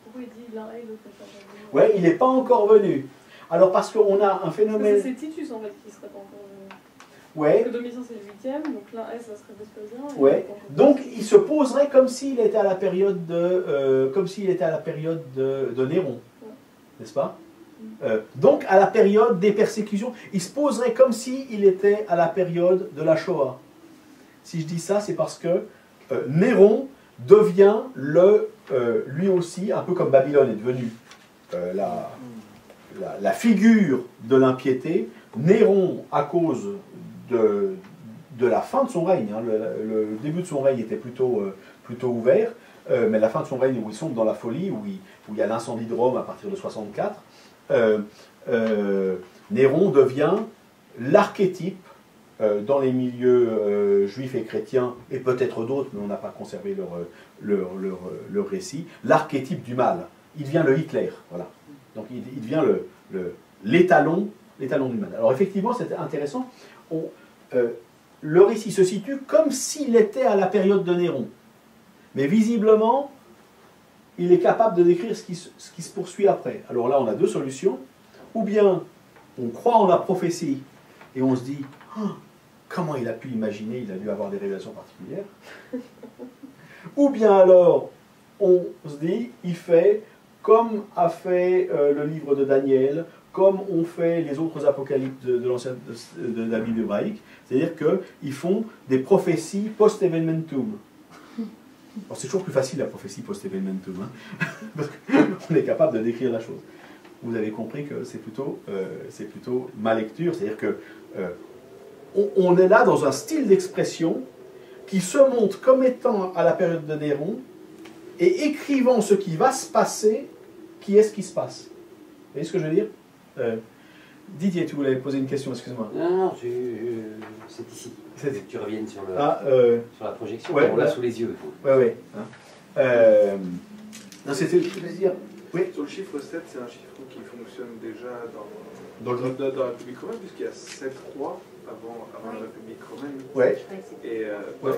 pourquoi il dit l'un et l'autre n'est pas venu? Oui, il n'est pas encore venu. Alors, parce qu'on a un phénomène... C'est Titus, en fait, qui ne serait pas encore venu. Ouais. Parce que Domitien, c'est le 8e, donc l'un S, ça serait Vespasien. Ouais. Donc, il se poserait comme s'il était à la période de Néron. Ouais. N'est-ce pas? Donc, à la période des persécutions, il se poserait comme s'il était à la période de la Shoah. Si je dis ça, c'est parce que Néron devient lui aussi, un peu comme Babylone est devenue la figure de l'impiété. Néron, à cause de la fin de son règne, hein, le début de son règne était plutôt ouvert, mais la fin de son règne où il sombre dans la folie, où il y a l'incendie de Rome à partir de 64, Néron devient l'archétype dans les milieux juifs et chrétiens, et peut-être d'autres, mais on n'a pas conservé leur récit, l'archétype du mal. Il devient le Hitler, voilà. Donc il devient l'étalon du mal. Alors effectivement, c'est intéressant. Le récit se situe comme s'il était à la période de Néron. Mais visiblement, il est capable de décrire ce qui se poursuit après. Alors là, on a deux solutions. Ou bien, on croit en la prophétie, et on se dit, oh, comment il a pu imaginer, il a dû avoir des révélations particulières. Ou bien alors, on se dit, il fait comme a fait le livre de Daniel, comme ont fait les autres apocalypses de la Bible hébraïque, c'est-à-dire qu'ils font des prophéties post-evenmentum. Alors c'est toujours plus facile la prophétie post-evenmentum, hein, parce qu'on est capable de décrire la chose. Vous avez compris que c'est plutôt ma lecture, c'est-à-dire que on est là dans un style d'expression qui se montre comme étant à la période de Néron, et écrivant ce qui va se passer, qui est ce qui se passe. Vous voyez ce que je veux dire? Didier, tu voulais poser une question, excuse-moi. Non, c'est ici. Tu reviennes sur, sur la projection, ouais, on l'a sous les yeux. Oui, oui. Non, c'était le plaisir. Oui. Sur le chiffre 7, c'est un chiffre qui fonctionne déjà dans la République romaine, puisqu'il y a 7 rois avant la République romaine. Ouais. Et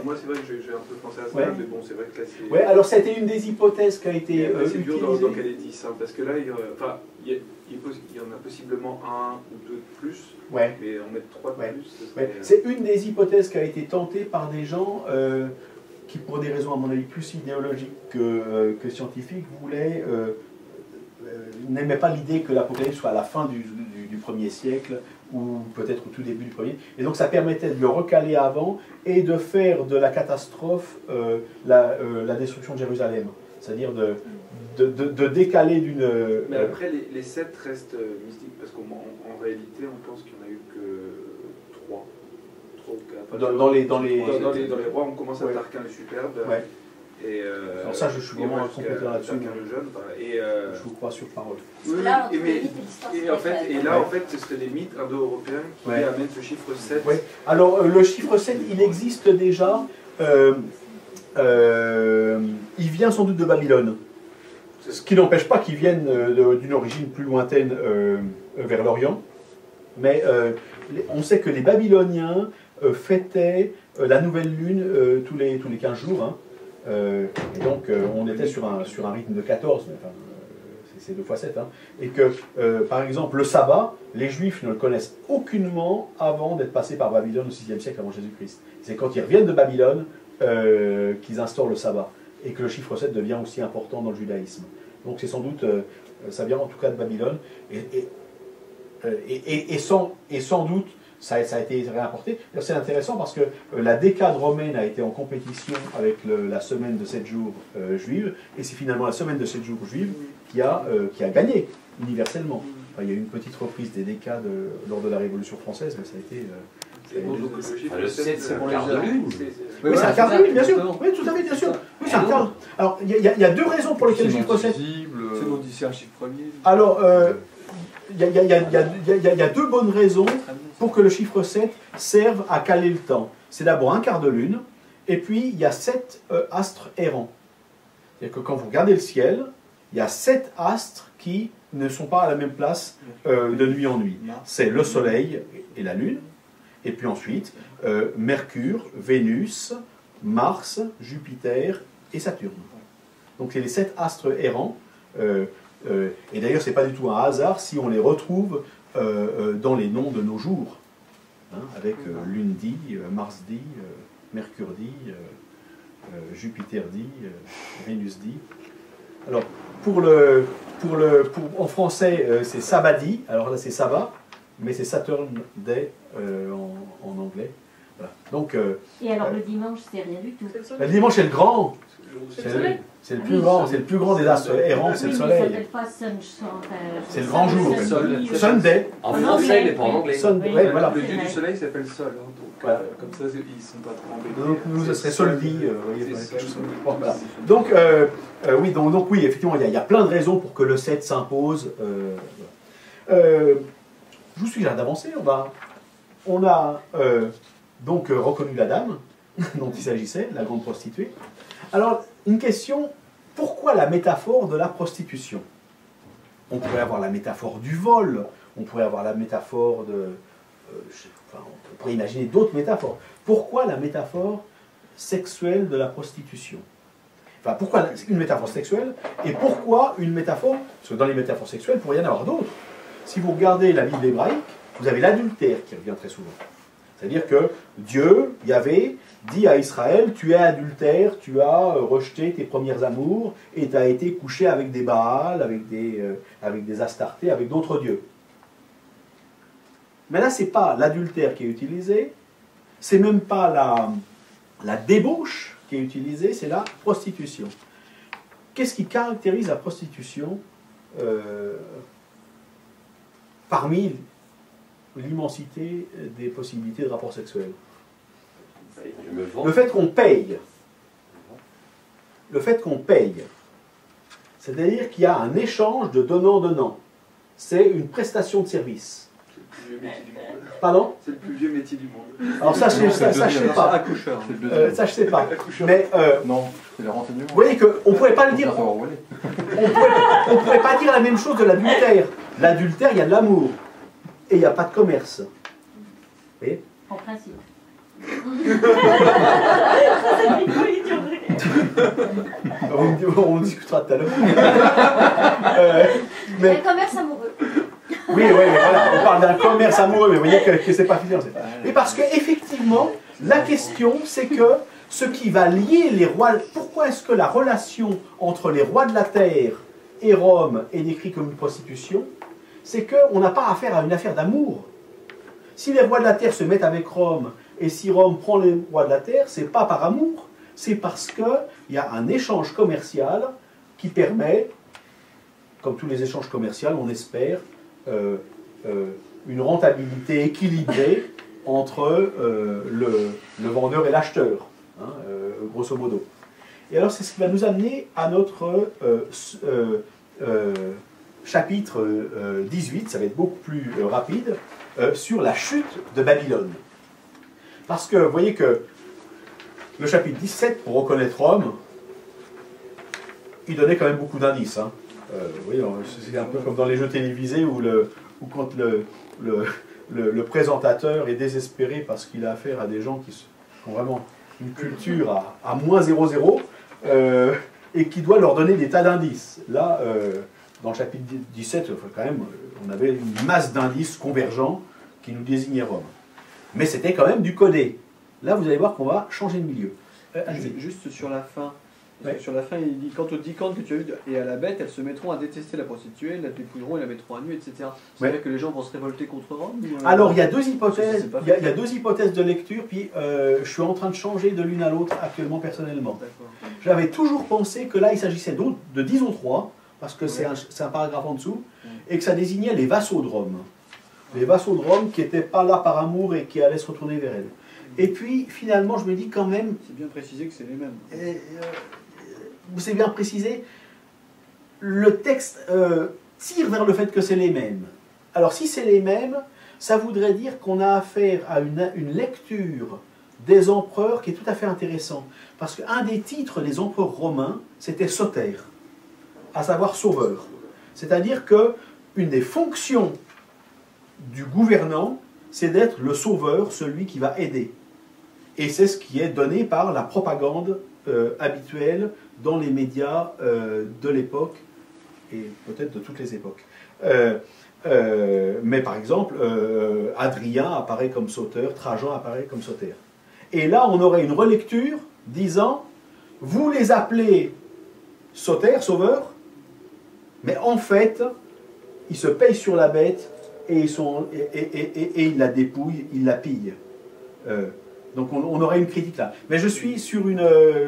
moi, c'est vrai que j'ai un peu pensé à ça, mais bon, c'est vrai que là, c'est... Ouais, alors c'était une des hypothèses qui a été c'est dur utilisée. dans quel est 10, hein, parce que là, il y en a possiblement un ou deux de plus, ouais. Mais en mettre 3 de plus... Ouais. C'est une des hypothèses qui a été tentée par des gens qui, pour des raisons à mon avis plus idéologiques que scientifiques, n'aimaient pas l'idée que l'Apocalypse soit à la fin du 1er siècle, ou peut-être au tout début du premier. Et donc ça permettait de le recaler avant et de faire de la catastrophe la destruction de Jérusalem. C'est-à-dire de décaler d'une... Mais après, les 7 restent mystiques, parce qu'en réalité, on pense qu'il n'y en a eu que 3 ou 4. Dans les rois, on commence à Tarquin le Superbe. Ouais. Et alors ça, je suis vraiment compétent là-dessus. Le jeune, je vous crois sur parole. Oui, là, en fait, ce serait des mythes indo-européens qui amènent ce chiffre 7. Ouais. Alors, le chiffre 7, il existe déjà. Il vient sans doute de Babylone. Ce qui n'empêche pas qu'il vienne d'une origine plus lointaine vers l'Orient. Mais on sait que les Babyloniens fêtaient la nouvelle lune tous les 15 jours. Hein. Et donc, on était sur un rythme de 14, mais enfin, c'est 2 fois 7. Hein. Et que, par exemple, le sabbat, les Juifs ne le connaissent aucunement avant d'être passés par Babylone au 6e siècle avant Jésus-Christ. C'est quand ils reviennent de Babylone qu'ils instaurent le sabbat. Et que le chiffre 7 devient aussi important dans le judaïsme. Donc, c'est sans doute, ça vient en tout cas de Babylone. Et sans doute, ça a été réimporté. C'est intéressant parce que la décade romaine a été en compétition avec la semaine de 7 jours juive, et c'est finalement la semaine de 7 jours juive qui a gagné universellement. Enfin, il y a eu une petite reprise des décades lors de la Révolution française, mais ça a été... le 7, c'est pour quart de lune. Oui, c'est un quart de lune, bien sûr. Oui, tout à fait, bien sûr. Oui, c'est un quart. Alors, il y a 2 raisons pour lesquelles le chiffre 7... C'est un chiffre premier. Alors, il y a 2 bonnes raisons pour que le chiffre 7 serve à caler le temps. C'est d'abord un quart de lune, et puis il y a 7 astres errants. C'est-à-dire que quand vous regardez le ciel, il y a 7 astres qui ne sont pas à la même place de nuit en nuit. C'est le Soleil et la Lune, et puis ensuite Mercure, Vénus, Mars, Jupiter et Saturne. Donc c'est les 7 astres errants, et d'ailleurs c'est pas du tout un hasard si on les retrouve dans les noms de nos jours, hein, avec Lune dit, Mars dit, Mercure dit, Jupiter dit, Vénus dit. Alors en français c'est Sabadi, alors là c'est Saba, mais c'est Saturn Day en anglais. Voilà. Donc, et alors le dimanche c'est rien du tout. Le dimanche c'est le grand. C'est le plus grand, c'est le plus grand des astres errants, c'est le soleil. C'est le grand jour. Sunday. En français, mais pas en anglais. Sunday, voilà. Le dieu du soleil s'appelle Sol, hein, donc voilà. Comme ça ils ne sont pas trop embêtés. Donc nous, ce serait Soldi. Voilà. Donc, oui, effectivement, il y a plein de raisons pour que le 7 s'impose. Je vous suggère d'avancer. On a donc reconnu la dame dont il s'agissait, la grande prostituée. Alors, une question, pourquoi la métaphore de la prostitution? On pourrait avoir la métaphore du vol, on pourrait avoir la métaphore de... on pourrait imaginer d'autres métaphores. Pourquoi la métaphore sexuelle de la prostitution? Enfin, pourquoi une métaphore sexuelle et pourquoi une métaphore... Parce que dans les métaphores sexuelles, il pourrait y en avoir d'autres. Si vous regardez la Bible hébraïque, vous avez l'adultère qui revient très souvent. C'est-à-dire que Dieu, Yahvé, dit à Israël, tu es adultère, tu as rejeté tes premiers amours et tu as été couché avec des Baals, avec des Astartés, avec d'autres dieux. Mais là, ce n'est pas l'adultère qui est utilisé, c'est même pas la débauche qui est utilisée, c'est la prostitution. Qu'est-ce qui caractérise la prostitution parmi l'immensité des possibilités de rapports sexuels? Le fait qu'on paye. Le fait qu'on paye. C'est-à-dire qu'il y a un échange de donnant-donnant. C'est une prestation de service. C'est le plus vieux métier du monde. Pardon? C'est le plus vieux métier du monde. Alors ça, je ne sais pas. Accoucheur. Ça, je ne sais pas. Mais, non, c'est les renseignements. vous voyez qu'on ne pourrait pas le dire. On ne pourrait pas dire la même chose de l'adultère. L'adultère, il y a de l'amour. Et il n'y a pas de commerce. Vous voyez? En principe. On discutera tout à l'heure. Un commerce amoureux. Oui, mais voilà, on parle d'un commerce amoureux, mais vous voyez que c'est pas financier. Et parce qu'effectivement, la question, c'est que ce qui va lier les rois... Pourquoi est-ce que la relation entre les rois de la terre et Rome est décrite comme une prostitution? C'est qu'on n'a pas affaire à une affaire d'amour. Si les rois de la terre se mettent avec Rome, et si Rome prend les rois de la terre, c'est pas par amour, c'est parce qu'il y a un échange commercial qui permet, comme tous les échanges commerciaux, on espère, une rentabilité équilibrée entre le vendeur et l'acheteur, hein, grosso modo. Et alors c'est ce qui va nous amener à notre chapitre 18, ça va être beaucoup plus rapide, sur la chute de Babylone. Parce que vous voyez que le chapitre 17, pour reconnaître Rome, il donnait quand même beaucoup d'indices. Hein. Oui, c'est un peu comme dans les jeux télévisés où quand le présentateur est désespéré parce qu'il a affaire à des gens qui ont vraiment une culture à moins 0,0 et qui doit leur donner des tas d'indices. Là, dans le chapitre 17, quand même, on avait une masse d'indices convergents qui nous désignaient Rome. Mais c'était quand même du codé. Là, vous allez voir qu'on va changer de milieu. Juste sur la fin. Ouais. Sur la fin, il dit, quant aux 10 cornes que tu as eues et à la bête, elles se mettront à détester la prostituée, la dépouilleront et la mettront à nu, etc. C'est vrai que les gens vont se révolter contre Rome Alors, il y a deux hypothèses. Il y a deux hypothèses de lecture, puis je suis en train de changer de l'une à l'autre actuellement personnellement. J'avais toujours pensé que là, il s'agissait de Dison 3, parce que c'est un paragraphe en dessous, et que ça désignait les vassaux de Rome. Les vassaux de Rome qui n'étaient pas là par amour et qui allaient se retourner vers elle. Et puis, finalement, je me dis quand même... C'est bien précisé que c'est les mêmes. C'est bien précisé. Le texte tire vers le fait que c'est les mêmes. Alors, si c'est les mêmes, ça voudrait dire qu'on a affaire à une lecture des empereurs qui est tout à fait intéressant. Parce qu'un des titres des empereurs romains, c'était Soter, à savoir sauveur. C'est-à-dire qu'une des fonctions du gouvernant, c'est d'être le sauveur, celui qui va aider. Et c'est ce qui est donné par la propagande habituelle dans les médias de l'époque, et peut-être de toutes les époques. Mais par exemple, Adrien apparaît comme sauteur, Trajan apparaît comme sauteur. Et là, on aurait une relecture disant, vous les appelez sauteur, sauveur, mais en fait, ils se payent sur la bête et ils la dépouillent, ils la pillent. Donc on aurait une critique là. Mais je suis sur une...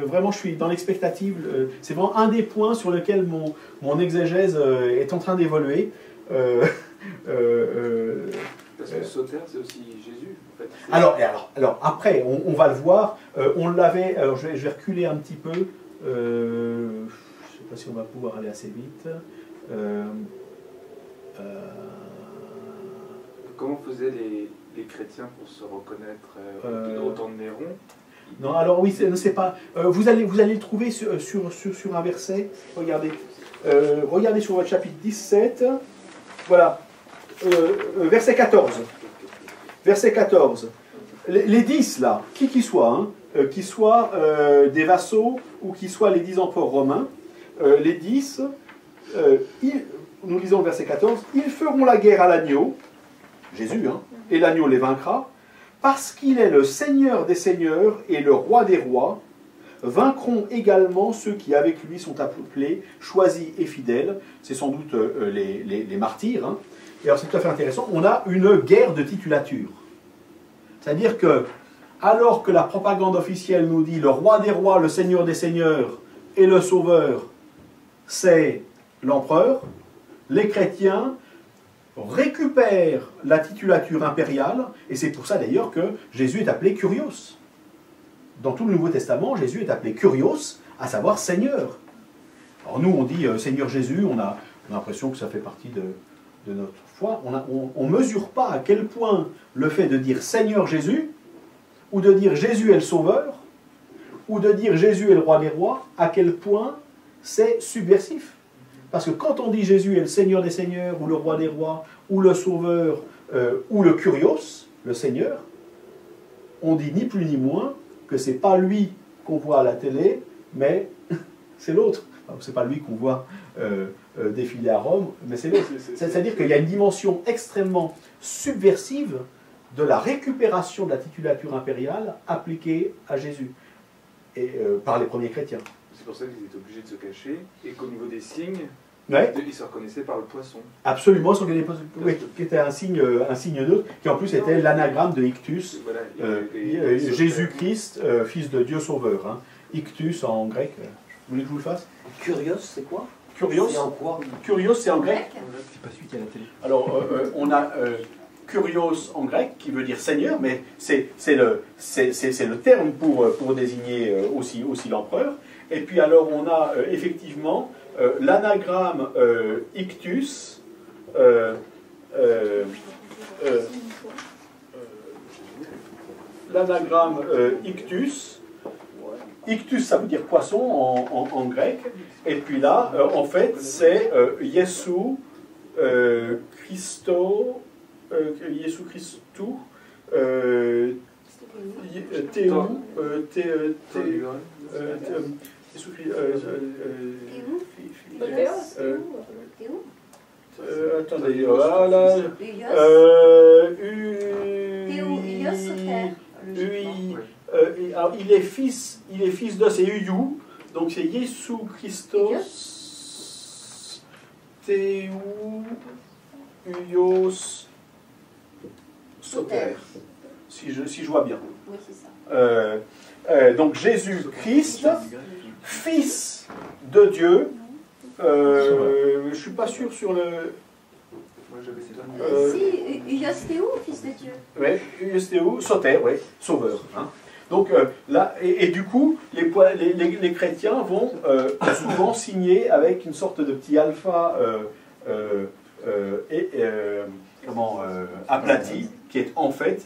vraiment, je suis dans l'expectative. C'est vraiment un des points sur lequel mon exégèse est en train d'évoluer. Parce que Sauter, c'est aussi Jésus, en fait. Alors après, on va le voir. On l'avait... Alors je vais reculer un petit peu. Je ne sais pas si on va pouvoir aller assez vite. Comment faisaient les chrétiens pour se reconnaître au temps de Néron? Non, alors oui, c'est pas... vous allez le trouver sur un verset. Regardez. Regardez sur votre chapitre 17. Voilà. Verset 14. Verset 14. Les 10, là, qui qu'ils soient, qu'ils soient des vassaux ou qu'ils soient les 10 empereurs romains, les 10, nous lisons le verset 14, ils feront la guerre à l'agneau, Jésus, et l'agneau les vaincra, parce qu'il est le Seigneur des seigneurs et le Roi des rois, vaincront également ceux qui avec lui sont appelés, choisis et fidèles, c'est sans doute les martyrs. Et alors c'est tout à fait intéressant, on a une guerre de titulature. C'est-à-dire que, alors que la propagande officielle nous dit le Roi des rois, le Seigneur des seigneurs et le Sauveur, c'est l'empereur, les chrétiens récupèrent la titulature impériale, et c'est pour ça d'ailleurs que Jésus est appelé Kurios. Dans tout le Nouveau Testament, Jésus est appelé Kurios, à savoir Seigneur. Alors nous, on dit Seigneur Jésus, on a l'impression que ça fait partie de notre foi. On ne mesure pas à quel point le fait de dire Seigneur Jésus, ou de dire Jésus est le Sauveur, ou de dire Jésus est le Roi des rois, à quel point c'est subversif. Parce que quand on dit Jésus est le Seigneur des seigneurs, ou le Roi des rois, ou le Sauveur, ou le Kurios, le Seigneur, on dit ni plus ni moins que ce n'est pas lui qu'on voit à la télé, mais c'est l'autre. Enfin, ce n'est pas lui qu'on voit défiler à Rome, mais c'est l'autre. C'est-à-dire qu'il y a une dimension extrêmement subversive de la récupération de la titulature impériale appliquée à Jésus, et, par les premiers chrétiens. C'est pour ça qu'ils étaient obligés de se cacher, et qu'au niveau des signes, ouais, ils se reconnaissaient par le poisson. Absolument, qui était un signe neutre, qui en plus était l'anagramme de Ictus, voilà, Jésus-Christ, fils de Dieu sauveur. Ictus en grec. Vous voulez que je vous le fasse? Curios, c'est quoi? Curios, c'est en quoi? Curios, c'est en grec. C'est pas celui qui est à la télé. Alors, on a Kurios en grec, qui veut dire Seigneur, mais c'est le terme pour désigner aussi l'empereur. Et puis alors, on a effectivement l'anagramme Ictus, l'anagramme Ictus. Ictus, ça veut dire poisson en grec. Et puis là, en fait, c'est Yesu Christo, Yesu Christou, Théou, attendez, voilà. Alors, il est fils de, c'est Uyou, donc c'est Yesu Christos, Théou, Uyos, Soter, si je vois bien. Oui, c'est ça. Donc Jésus-Christ, fils de Dieu. Je ne suis pas sûr sur le... Moi j'avais si, Iostéou, fils de Dieu. Oui, Iostéou, Soter, oui, sauveur. Donc là, et du coup, les chrétiens vont souvent signer avec une sorte de petit alpha aplati, qui est en fait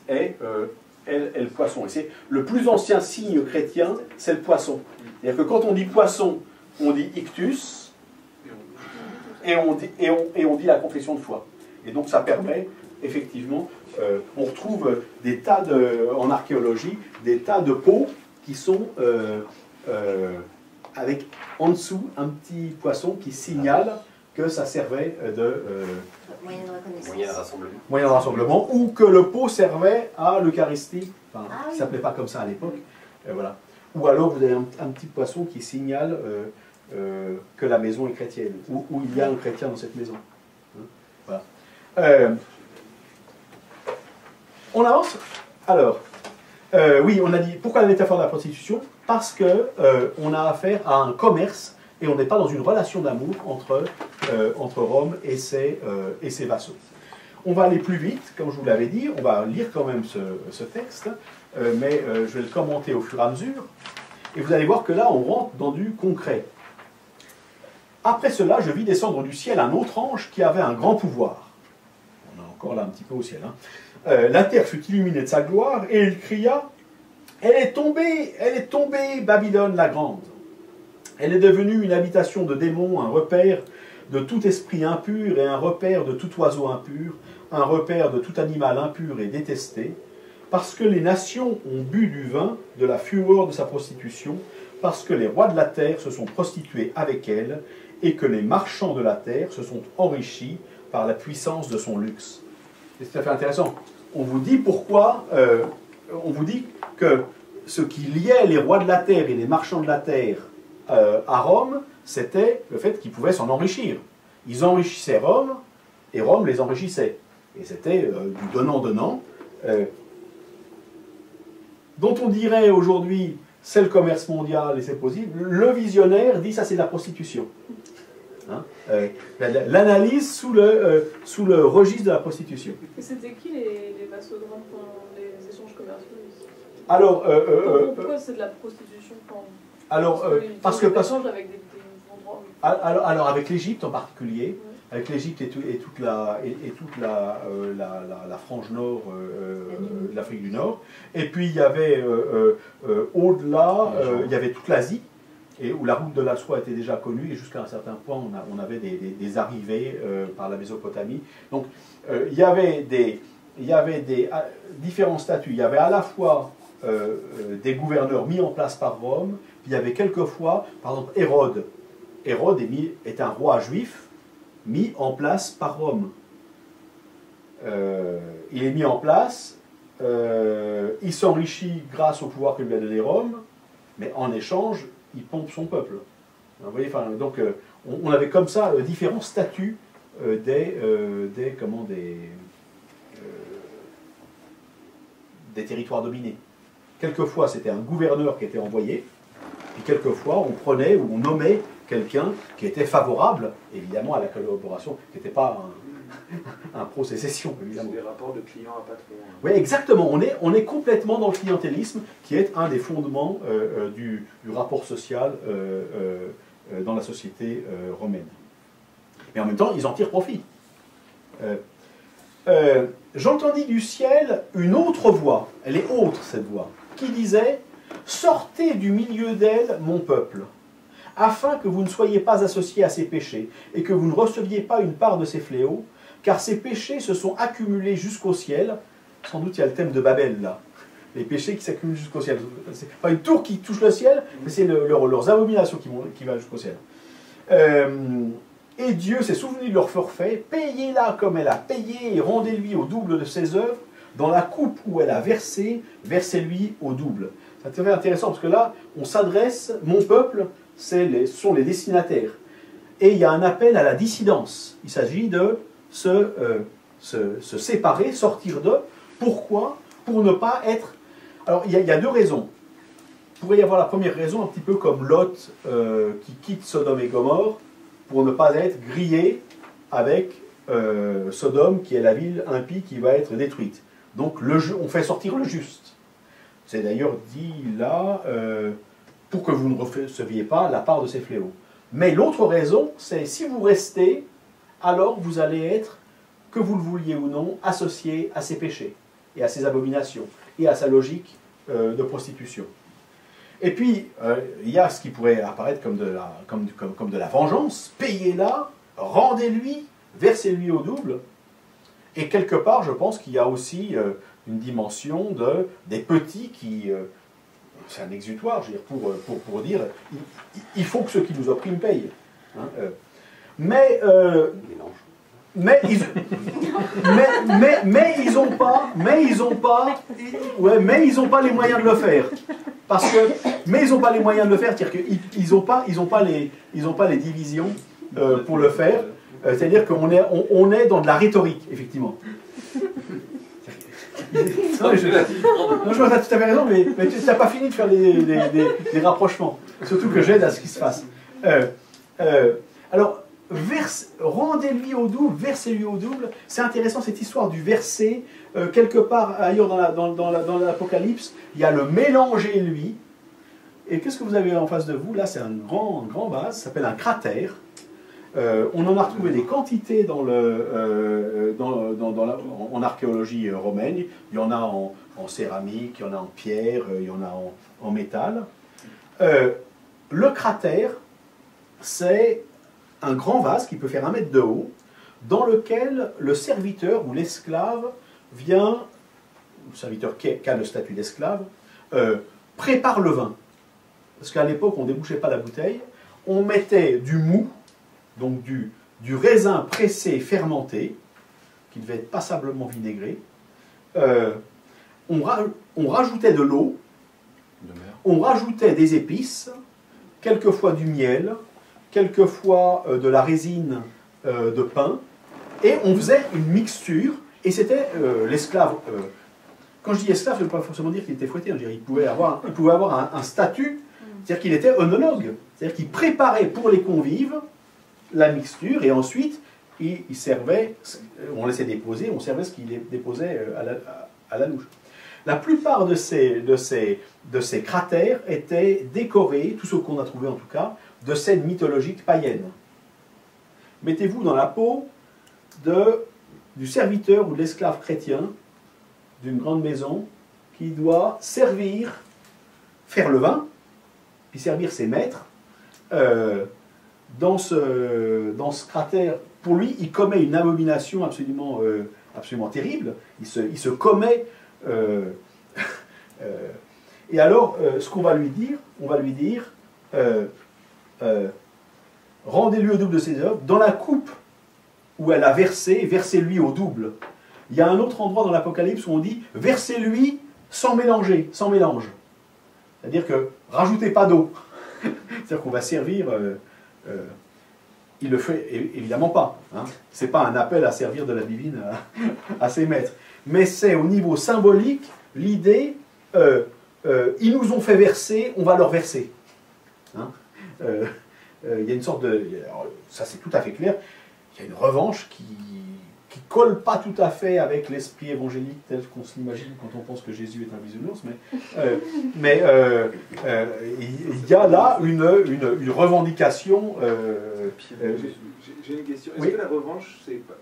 est le poisson. Et c'est le plus ancien signe chrétien, c'est le poisson. C'est-à-dire que quand on dit poisson, on dit ictus, et on dit la confession de foi. Et donc ça permet, effectivement, on retrouve des tas en archéologie, des tas de pots qui sont avec en dessous un petit poisson qui signale que ça servait de moyen de rassemblement, ou que le pot servait à l'Eucharistie, enfin, ça ne s'appelait pas comme ça à l'époque, voilà. Ou alors vous avez un petit poisson qui signale que la maison est chrétienne, ou il y a un chrétien dans cette maison. Voilà. On avance. Alors, oui, on a dit, pourquoi la métaphore de la prostitution? Parce qu'on a affaire à un commerce, et on n'est pas dans une relation d'amour entre Rome et ses vassaux. On va aller plus vite, comme je vous l'avais dit, on va lire quand même ce texte, mais je vais le commenter au fur et à mesure, et vous allez voir que là, on rentre dans du concret. Après cela, je vis descendre du ciel un autre ange qui avait un grand pouvoir. On est encore là un petit peu au ciel. La terre fut illuminée de sa gloire, et il cria, « Elle est tombée, Babylone la grande. Elle est devenue une habitation de démons, un repère de tout esprit impur et un repère de tout oiseau impur, un repère de tout animal impur et détesté, parce que les nations ont bu du vin de la fureur de sa prostitution, parce que les rois de la terre se sont prostitués avec elle, et que les marchands de la terre se sont enrichis par la puissance de son luxe. » C'est tout à fait intéressant. On vous dit pourquoi, on vous dit que ce qui liait les rois de la terre et les marchands de la terre à Rome, c'était le fait qu'ils pouvaient s'en enrichir. Ils enrichissaient Rome, et Rome les enrichissait. Et c'était du donnant-donnant, dont on dirait aujourd'hui, c'est le commerce mondial et c'est possible. Le visionnaire dit, ça c'est de la prostitution. Hein, l'analyse sous le registre de la prostitution. Et c'était qui les vassaux de Rome pendant les échanges commerciaux? Alors, pourquoi c'est de la prostitution quand... Alors, parce que avec des endroits... alors avec l'Égypte en particulier, avec l'Égypte et toute la frange nord de l'Afrique du Nord, et puis il y avait au-delà, il y avait toute l'Asie, et où la route de la soie était déjà connue, et jusqu'à un certain point on avait des arrivées par la Mésopotamie. Donc il y avait différents statuts. Il y avait à la fois des gouverneurs mis en place par Rome, puis il y avait quelquefois, par exemple, Hérode. Hérode est un roi juif mis en place par Rome. Il est mis en place, il s'enrichit grâce au pouvoir que lui a donné Rome, mais en échange, il pompe son peuple. Vous voyez, enfin, donc, on avait comme ça différents statuts des territoires dominés. Quelquefois, c'était un gouverneur qui était envoyé, puis quelquefois, on prenait ou on nommait quelqu'un qui était favorable, évidemment, à la collaboration, qui n'était pas un pro-sécession, évidemment. C'est des rapports de client à patron. Hein. Oui, exactement. On est complètement dans le clientélisme, qui est un des fondements du rapport social dans la société romaine. Mais en même temps, ils en tirent profit. J'entendis du ciel une autre voix, elle est autre cette voix, qui disait « Sortez du milieu d'elle, mon peuple, afin que vous ne soyez pas associés à ses péchés, et que vous ne receviez pas une part de ses fléaux, car ces péchés se sont accumulés jusqu'au ciel. » Sans doute il y a le thème de Babel là, les péchés qui s'accumulent jusqu'au ciel. C'est pas une tour qui touche le ciel, mais c'est leurs abominations qui vont jusqu'au ciel. Et Dieu s'est souvenu de leur forfait, payez-la comme elle a payé, et rendez-lui au double de ses œuvres, dans la coupe où elle a versé, versez-lui au double. C'est très intéressant, parce que là, on s'adresse, mon peuple, ce sont les destinataires. Et il y a un appel à la dissidence. Il s'agit de se séparer, sortir d'eux. Pourquoi? Pour ne pas être... Alors, il y a deux raisons. Il pourrait y avoir la première raison, un petit peu comme Lot qui quitte Sodome et Gomorrhe, pour ne pas être grillé avec Sodome, qui est la ville impie qui va être détruite. Donc on fait sortir le juste. C'est d'ailleurs dit là, pour que vous ne receviez pas la part de ces fléaux. Mais l'autre raison, c'est si vous restez, alors vous allez être, que vous le vouliez ou non, associé à ces péchés et à ces abominations. et à sa logique de prostitution. Et puis, il y a ce qui pourrait apparaître comme de la vengeance. Payez-la, rendez-lui, versez-lui au double. Et quelque part, je pense qu'il y a aussi une dimension des petits qui... c'est un exutoire, je veux dire, pour dire il faut que ceux qui nous oppriment payent. Hein, mais ils n'ont pas les moyens de le faire. Mais ils n'ont pas les moyens de le faire, c'est-à-dire qu'ils n'ont pas les divisions pour le faire. C'est-à-dire qu'on est dans de la rhétorique, effectivement. Non, tu as tout à fait raison, mais tu n'as pas fini de faire des rapprochements. Surtout que j'aide à ce qui se passe. Alors, rendez-lui au double, versez-lui au double. C'est intéressant cette histoire du verset. Quelque part ailleurs dans l'Apocalypse, il y a le mélanger lui. Et qu'est-ce que vous avez en face de vous? Là, c'est un grand vase, ça s'appelle un cratère. On en a retrouvé des quantités en archéologie romaine. Il y en a en céramique, il y en a en pierre, il y en a en métal. Le cratère, c'est un grand vase qui peut faire 1 mètre de haut, dans lequel le serviteur ou l'esclave vient, le serviteur qui a le statut d'esclave, prépare le vin. Parce qu'à l'époque, on ne débouchait pas la bouteille, on mettait du mou, donc du raisin pressé fermenté, qui devait être passablement vinaigré. On rajoutait de l'eau, on rajoutait des épices, quelquefois du miel, quelquefois de la résine de pain, et on faisait une mixture, et c'était l'esclave. Quand je dis esclave, ça ne veut pas forcément dire qu'il était fouetté, il pouvait avoir un statut, c'est-à-dire qu'il était œnologue, c'est-à-dire qu'il préparait pour les convives la mixture, et ensuite il servait, on laissait déposer, on servait ce qu'il déposait à la louche. La plupart de ces cratères étaient décorés, tout ce qu'on a trouvé en tout cas, de scènes mythologiques païennes. Mettez-vous dans la peau du serviteur ou de l'esclave chrétien d'une grande maison qui doit faire le vin, puis servir ses maîtres. Dans ce cratère, pour lui, il commet une abomination absolument terrible. Il se commet. Et alors, ce qu'on va lui dire, rendez-lui au double de ses œuvres. Dans la coupe où elle a versé, versez-lui au double. Il y a un autre endroit dans l'Apocalypse où on dit versez-lui sans mélanger, sans mélange. C'est-à-dire que rajoutez pas d'eau. C'est-à-dire qu'on va servir. Il le fait évidemment pas. Hein. Ce n'est pas un appel à servir de la divine à ses maîtres. Mais c'est au niveau symbolique l'idée ils nous ont fait verser, on va leur verser. Hein. Il y a une sorte de... Alors, ça c'est tout à fait clair. Il y a une revanche qui colle pas tout à fait avec l'esprit évangélique tel qu'on se l'imagine quand on pense que Jésus est un bisounours, mais il y a là une revendication. J'ai une question. Est-ce oui. Que la revanche, c'est pas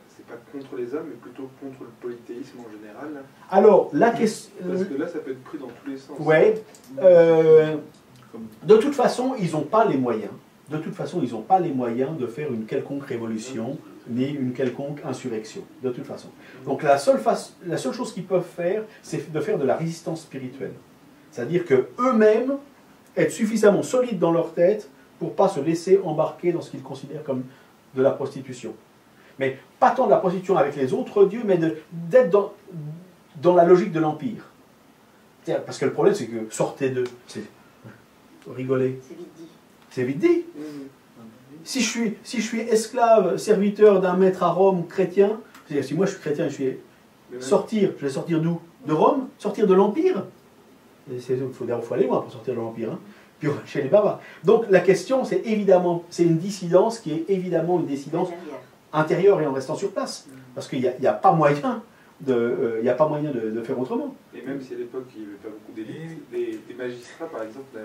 contre les hommes, mais plutôt contre le polythéisme en général là? Alors, la question... Parce que là, ça peut être pris dans tous les sens. Oui. De toute façon, ils n'ont pas les moyens. De toute façon, ils n'ont pas les moyens de faire une quelconque révolution, ni une quelconque insurrection. De toute façon. Donc la seule chose qu'ils peuvent faire, c'est de faire de la résistance spirituelle. C'est-à-dire qu'eux-mêmes être suffisamment solides dans leur tête pour ne pas se laisser embarquer dans ce qu'ils considèrent comme de la prostitution. Mais pas tant de la prostitution avec les autres dieux, mais d'être dans la logique de l'Empire. Parce que le problème, c'est que sortez d'eux. C'est rigoler. C'est vite dit. C'est vite dit. Si je suis esclave, serviteur d'un maître à Rome chrétien, c'est-à-dire si moi je suis chrétien, je vais sortir d'où? De Rome? Sortir de l'Empire? Il faut aller loin pour sortir de l'Empire. Hein. Puis chez les barbares. Donc la question, c'est une dissidence qui est évidemment une dissidence intérieure et en restant sur place. Parce qu'il n'y a pas moyen de faire autrement. Et même si à l'époque il n'y avait pas beaucoup d'élites, des magistrats par exemple,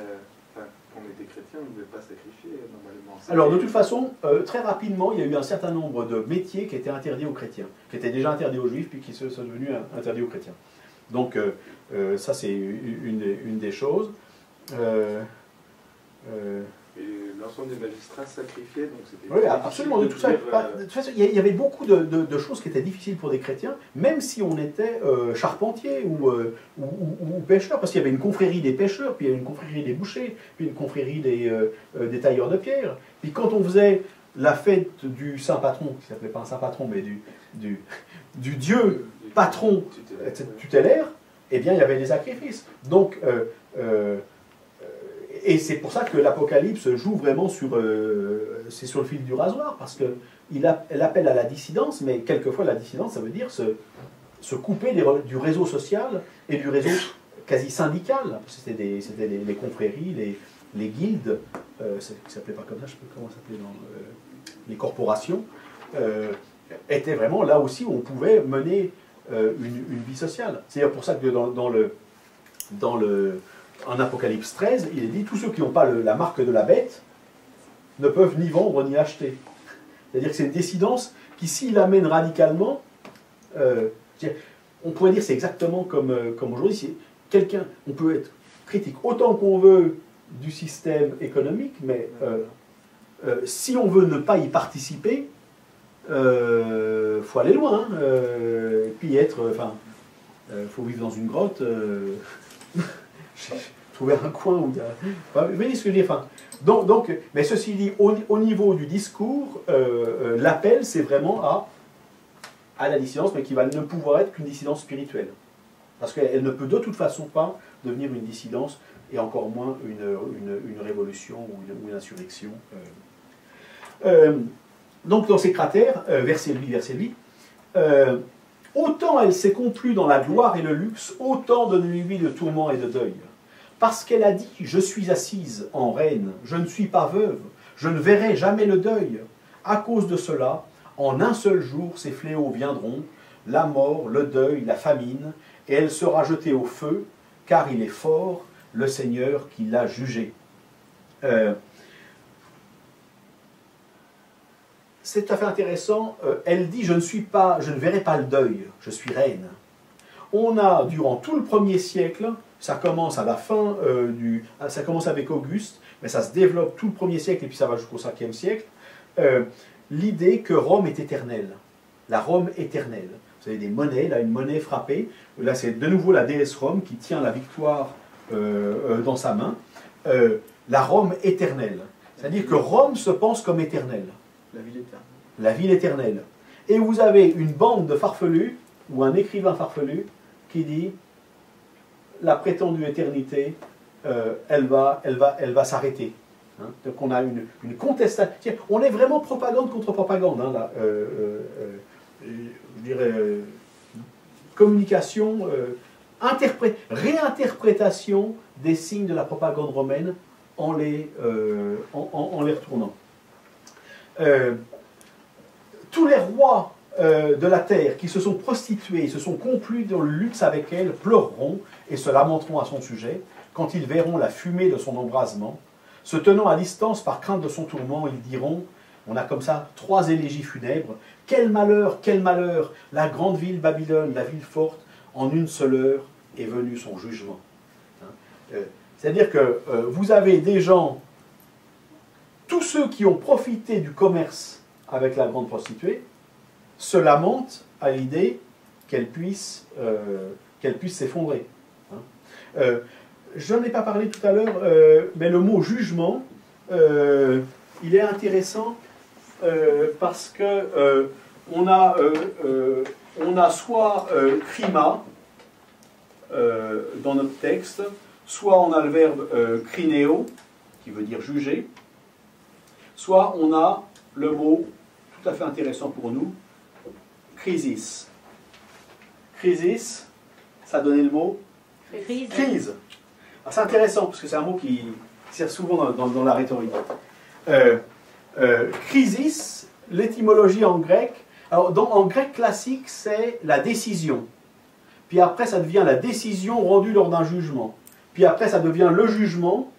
quand on était chrétien, on ne devait pas sacrifier normalement. Alors de toute façon, très rapidement, il y a eu un certain nombre de métiers qui étaient interdits aux chrétiens, qui étaient déjà interdits aux juifs, puis qui sont devenus interdits aux chrétiens. Donc, ça, c'est une des choses. Et l'ensemble des magistrats sacrifiaient, donc c'était... Oui, absolument, de tout ça. De toute façon, il y avait beaucoup de choses qui étaient difficiles pour des chrétiens, même si on était charpentier ou pêcheur, parce qu'il y avait une confrérie des pêcheurs, puis il y avait une confrérie des bouchers, puis une confrérie des tailleurs de pierre. Puis quand on faisait la fête du saint patron, qui ne s'appelait pas un saint patron, mais du dieu patron tutélaire, eh bien il y avait des sacrifices. Donc, et c'est pour ça que l'Apocalypse joue vraiment c'est sur le fil du rasoir, parce qu'elle appelle à la dissidence, mais quelquefois la dissidence, ça veut dire se couper du réseau social et du réseau quasi syndical. C'était les confréries, les guildes, qui ne s'appelaient pas comme ça, je ne sais pas comment ça s'appelait, les corporations, étaient vraiment là aussi où on pouvait mener une vie sociale. C'est pour ça que en Apocalypse 13, il est dit, tous ceux qui n'ont pas la marque de la bête ne peuvent ni vendre ni acheter. C'est-à-dire que c'est une dissidence qui, s'il l'amène radicalement, on pourrait dire c'est exactement comme aujourd'hui. On peut être critique autant qu'on veut du système économique, mais si on veut ne pas y participer, faut aller loin. Et puis faut vivre dans une grotte. Trouver un coin où il y a... Vous voyez ce que je veux dire, donc, mais ceci dit, au niveau du discours, l'appel, c'est vraiment à la dissidence, mais qui va ne pouvoir être qu'une dissidence spirituelle. Parce qu'elle ne peut de toute façon pas devenir une dissidence, et encore moins une révolution ou une insurrection. Donc, dans ces cratères, verset 8, autant elle s'est complue dans la gloire et le luxe, autant de nuits de tourments et de deuil. Parce qu'elle a dit, je suis assise en reine, je ne suis pas veuve, je ne verrai jamais le deuil. À cause de cela, en un seul jour, ces fléaux viendront, la mort, le deuil, la famine, et elle sera jetée au feu, car il est fort, le Seigneur qui l'a jugé. C'est tout à fait intéressant. Elle dit, je ne verrai pas le deuil, je suis reine. On a, durant tout le 1er siècle, ça commence à la fin ça commence avec Auguste, mais ça se développe tout le 1er siècle et puis ça va jusqu'au 5e siècle, l'idée que Rome est éternelle. La Rome éternelle. Vous avez des monnaies, là une monnaie frappée, là c'est de nouveau la déesse Rome qui tient la victoire dans sa main. La Rome éternelle. C'est-à-dire que Rome se pense comme éternelle. La ville éternelle. La ville éternelle. Et vous avez une bande de farfelus, ou un écrivain farfelu, qui dit la prétendue éternité, elle va s'arrêter. Hein. Donc on a une contestation. On est vraiment propagande contre propagande. Hein, là. Je dirais communication, réinterprétation des signes de la propagande romaine en les retournant. Tous les rois de la terre qui se sont prostitués, se sont complus dans le luxe avec elle, pleureront et se lamenteront à son sujet, quand ils verront la fumée de son embrasement. Se tenant à distance par crainte de son tourment, ils diront, on a comme ça 3 élégies funèbres, quel malheur, la grande ville Babylone, la ville forte, en une seule heure est venu son jugement. C'est-à-dire que vous avez des gens, tous ceux qui ont profité du commerce avec la grande prostituée, se lamentent à l'idée qu'elle puisse s'effondrer. Je n'en ai pas parlé tout à l'heure, mais le mot jugement, il est intéressant parce que on a soit krima dans notre texte, soit on a le verbe krinéo, qui veut dire juger, soit on a le mot tout à fait intéressant pour nous, crisis. Crisis, ça donnait le mot crise. C'est intéressant parce que c'est un mot qui sert souvent dans la rhétorique. Crisis, l'étymologie en grec, alors en grec classique, c'est la décision. Puis après, ça devient la décision rendue lors d'un jugement. Puis après, ça devient le jugement.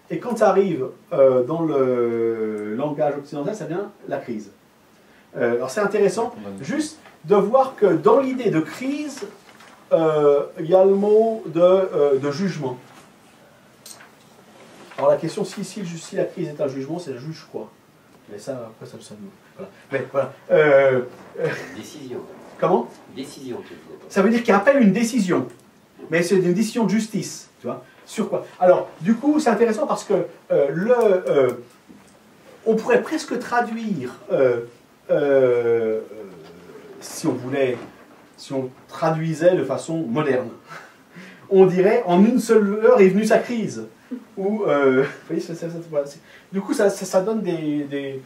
Et quand ça arrive dans le langage occidental, ça devient la crise. Alors c'est intéressant juste de voir que dans l'idée de crise, il y a le mot de jugement. Alors la question, si la crise est un jugement, c'est un juge quoi? Mais ça, après, ça nous... Voilà. Mais, voilà. Décision. Comment? Décision, tu dis. Ça veut dire qu'il appelle une décision. Mais c'est une décision de justice. Tu vois? Sur quoi? Alors, du coup, c'est intéressant parce que on pourrait presque traduire, si on voulait, si on traduisait de façon moderne, on dirait en une seule heure est venue sa crise. Ou, vous voyez, voilà, du coup, ça donne des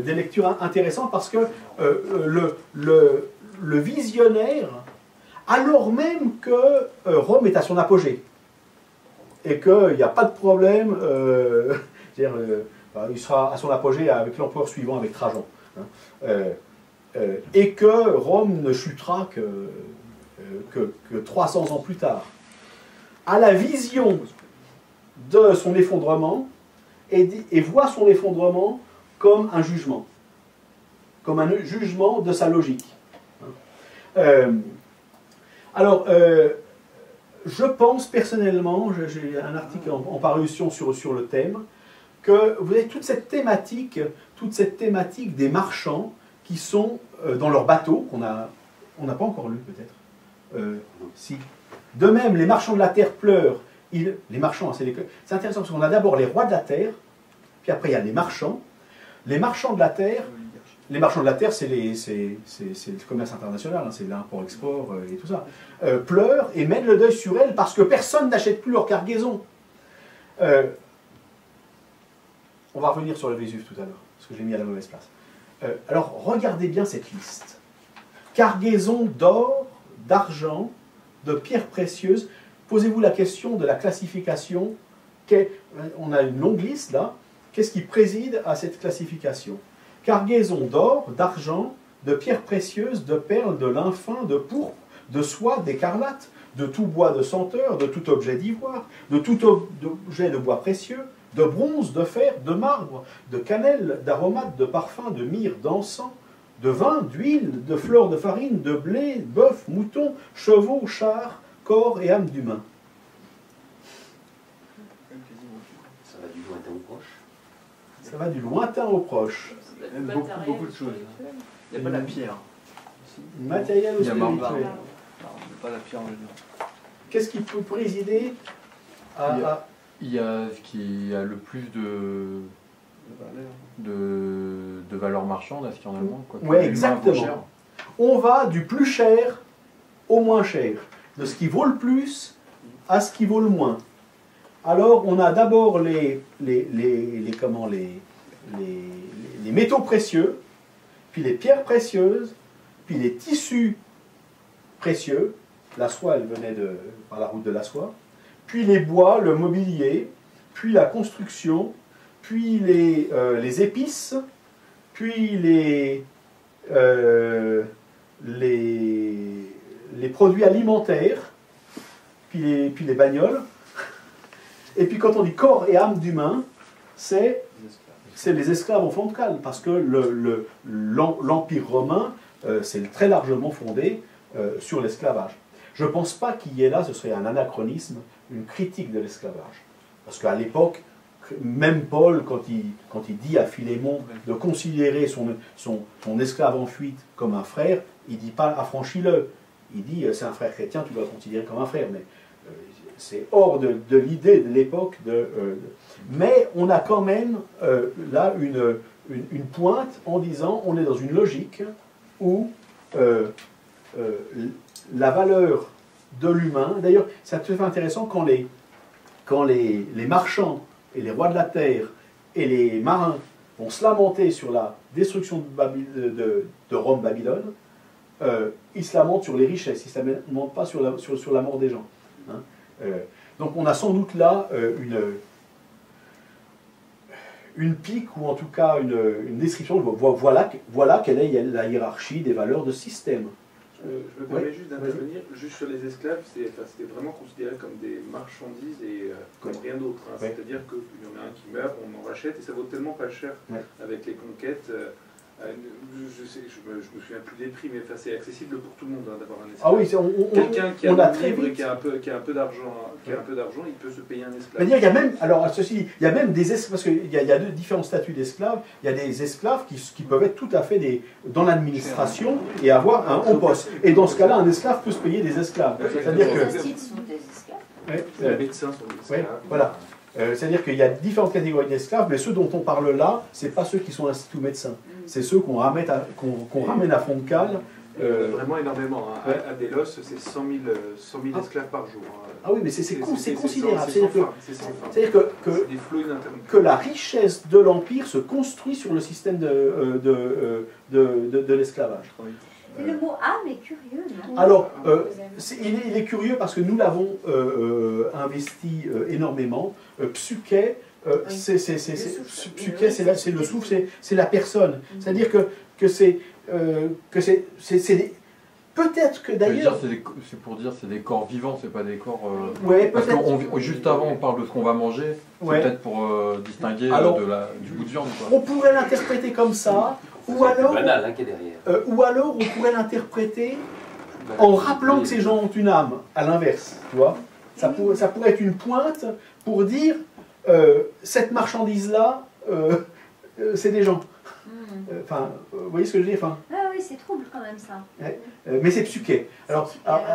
lectures intéressantes parce que le visionnaire, alors même que Rome est à son apogée et qu'il n'y a pas de problème, il sera à son apogée avec l'empereur suivant, avec Trajan, hein, et que Rome ne chutera que 300 ans plus tard. À la vision de son effondrement et voit son effondrement comme un jugement de sa logique. Alors, je pense personnellement, j'ai un article en parution sur le thème, que vous avez toute cette thématique des marchands qui sont dans leur bateau, on n'a pas encore lu peut-être. Si. De même, les marchands de la terre pleurent. Les marchands, c'est intéressant parce qu'on a d'abord les rois de la terre, puis après il y a les marchands. Les marchands de la terre, c'est le commerce international, hein, c'est l'import-export et tout ça. Pleurent et mènent le deuil sur elles parce que personne n'achète plus leur cargaison. On va revenir sur le Vésuve tout à l'heure, parce que je l'ai mis à la mauvaise place. Alors, regardez bien cette liste. Cargaison d'or, d'argent, de pierres précieuses. Posez-vous la question de la classification. On a une longue liste là. Qu'est-ce qui préside à cette classification? Cargaison d'or, d'argent, de pierres précieuses, de perles, de lin fin, de pourpre, de soie, d'écarlate, de tout bois de senteur, de tout objet d'ivoire, de tout objet de bois précieux, de bronze, de fer, de marbre, de cannelle, d'aromates, de parfums, de myrrhe, d'encens, de vin, d'huile, de fleurs de farine, de blé, bœuf, mouton, chevaux, chars, corps et âme d'humain. Ça va du lointain au proche. Ça va du lointain au proche. Beaucoup de choses. Il n'y a pas la pierre. Matériel ou spirituel. Pas la pierre en général. Qu'est-ce qui peut présider à... Il y a ce qui a le plus de valeur marchande, à ce qu'il y en a le moins. Oui, exactement. On va du plus cher au moins cher. De ce qui vaut le plus à ce qui vaut le moins. Alors, on a d'abord les métaux précieux, puis les pierres précieuses, puis les tissus précieux. La soie, elle venait par la route de la soie. Puis les bois, le mobilier, puis la construction, puis les épices, puis les produits alimentaires, puis les bagnoles. Et puis quand on dit corps et âme d'humain, c'est les esclaves en fond de cale, parce que l'Empire romain s'est très largement fondé sur l'esclavage. Je ne pense pas qu'il y ait là, ce serait un anachronisme, une critique de l'esclavage. Parce qu'à l'époque, même Paul, quand il dit à Philémon de considérer son esclave en fuite comme un frère, il ne dit pas affranchis-le. Il dit c'est un frère chrétien, tu dois le considérer comme un frère. Mais c'est hors de l'idée de l'époque. Mais on a quand même là une pointe en disant on est dans une logique où la valeur de l'humain, d'ailleurs c'est tout à fait intéressant quand les marchands et les rois de la terre et les marins vont se lamenter sur la destruction de Rome-Babylone, ils se lamentent sur les richesses, ils ne se lamentent pas sur la mort des gens. Hein. Donc on a sans doute là une pique, ou en tout cas une description, voilà quelle est la hiérarchie des valeurs de système. Je me permets juste d'intervenir, juste sur les esclaves, c'était vraiment considéré comme des marchandises et comme rien d'autre. Hein. C'est-à-dire qu'il y en a un qui meurt, on en rachète, et ça vaut tellement pas cher avec les conquêtes Je me souviens plus des prix, mais enfin, c'est accessible pour tout le monde hein, d'avoir un esclave. Ah oui, quelqu'un qui a on a un très livre et vite. qui a un peu d'argent, il peut se payer un esclave. C'est-à-dire, il y a même, alors ceci, il y a même des esclaves, parce qu'il y a différents statuts d'esclaves, il y a des esclaves qui peuvent être tout à fait dans l'administration et avoir un haut poste. Et dans ce cas-là, un esclave peut se payer des esclaves. C'est-à-dire que... Les acides sont des esclaves. Les médecins sont des esclaves. Voilà. C'est-à-dire qu'il y a différentes catégories d'esclaves, mais ceux dont on parle là, ce n'est pas ceux qui sont instituts médecins. C'est ceux qu'on ramène à Fontcale. Vraiment énormément. Hein. À Delos, c'est 100 000 esclaves par jour. Ah oui, mais c'est considérable. C'est-à-dire que la richesse de l'Empire se construit sur le système de l'esclavage. Le mot âme est curieux, non? Alors, il est curieux parce que nous l'avons investi énormément. Psyché, psyché, c'est le souffle, c'est la personne. C'est-à-dire que c'est peut-être que d'ailleurs... C'est pour dire c'est des corps vivants, c'est pas des corps... Ouais, parce que juste avant on parle de ce qu'on va manger, c'est peut-être pour distinguer du bout de viande. Quoi. On pourrait l'interpréter comme ça, ou alors, banal, hein, qui est derrière. Ou alors on pourrait l'interpréter en rappelant que ces gens ont une âme, à l'inverse, tu vois. Ça pourrait être une pointe pour dire cette marchandise-là, c'est des gens. Enfin, vous voyez ce que je dis enfin, ah oui, c'est trouble quand même ça. Mais c'est psyché. Alors,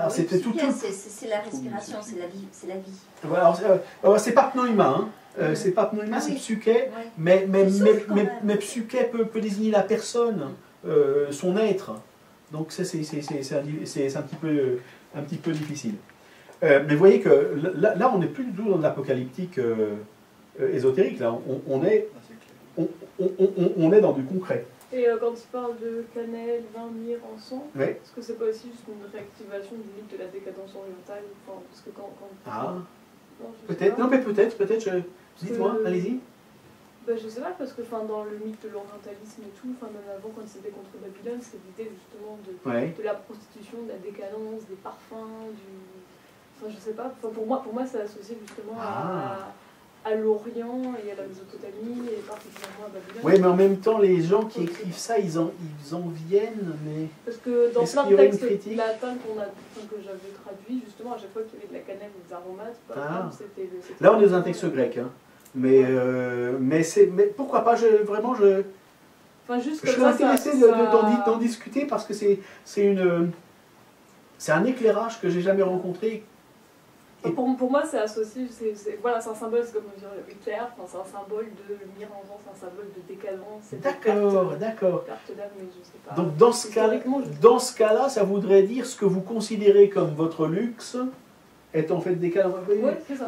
c'était tout. C'est la respiration, c'est la vie. C'est la vie. Voilà, c'est pas pneuma, hein. C'est pas pneuma, c'est psyché. Mais psyché peut désigner la personne, son être. Donc ça, c'est un petit peu difficile. Mais vous voyez que là on n'est plus du tout dans de l'apocalyptique ésotérique. Là, on est dans du concret. Et quand il parle de cannelle, vin, myrrhe, encens, est-ce que c'est pas aussi juste une réactivation du mythe de la décadence orientale? Enfin, parce que peut-être, non mais peut-être, dites-moi, allez-y. Ben, je sais pas, parce que dans le mythe de l'orientalisme et tout, même avant quand c'était contre Babylone, c'est l'idée justement de la prostitution, de la décadence, des parfums, je sais pas, pour moi c'est associé justement à l'Orient et à la Mésopotamie et particulièrement à Babylone. Oui, mais en même temps, les gens qui écrivent ça, ils en viennent, mais... Parce que dans plein de textes latins que j'avais traduits, justement, à chaque fois qu'il y avait de la cannelle ou des aromates, c'était... Là, on est dans un texte grec, hein. Mais pourquoi pas, vraiment, je suis intéressé d'en discuter parce que c'est un éclairage que j'ai jamais rencontré. Pour moi, c'est associé, c'est un symbole, c'est comme dire éclair, c'est un symbole de lumière en vent, c'est un symbole de décadence. D'accord. Carte d'âme, mais je sais pas. Donc dans ce cas-là, ça voudrait dire ce que vous considérez comme votre luxe est en fait décadent. Oui, c'est ça.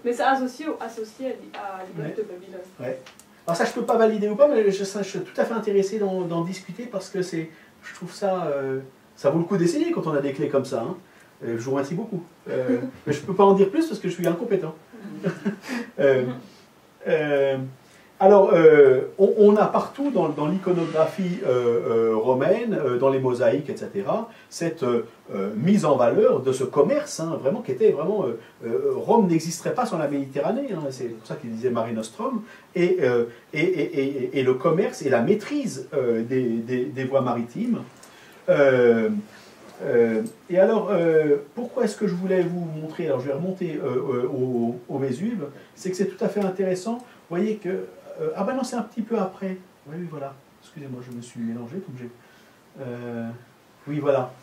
Mais c'est associé à l'image de Babylone. Ouais. Alors ça, je peux pas valider ou pas, mais je suis tout à fait intéressé d'en discuter parce que je trouve ça vaut le coup d'essayer quand on a des clés comme ça. Hein. Je vous remercie beaucoup. Mais je ne peux pas en dire plus parce que je suis incompétent. Alors, on a partout dans l'iconographie romaine, dans les mosaïques, etc., cette mise en valeur de ce commerce, hein, vraiment, qui était vraiment... Rome n'existerait pas sans la Méditerranée, hein, c'est pour ça qu'il disait Mare Nostrum, et le commerce et la maîtrise des voies maritimes. Et alors, pourquoi est-ce que je voulais vous montrer, alors je vais remonter au Vésuve, c'est que c'est tout à fait intéressant, vous voyez que, ah ben non, c'est un petit peu après, oui, voilà, excusez-moi, je me suis mélangé, comme j'ai, oui, voilà,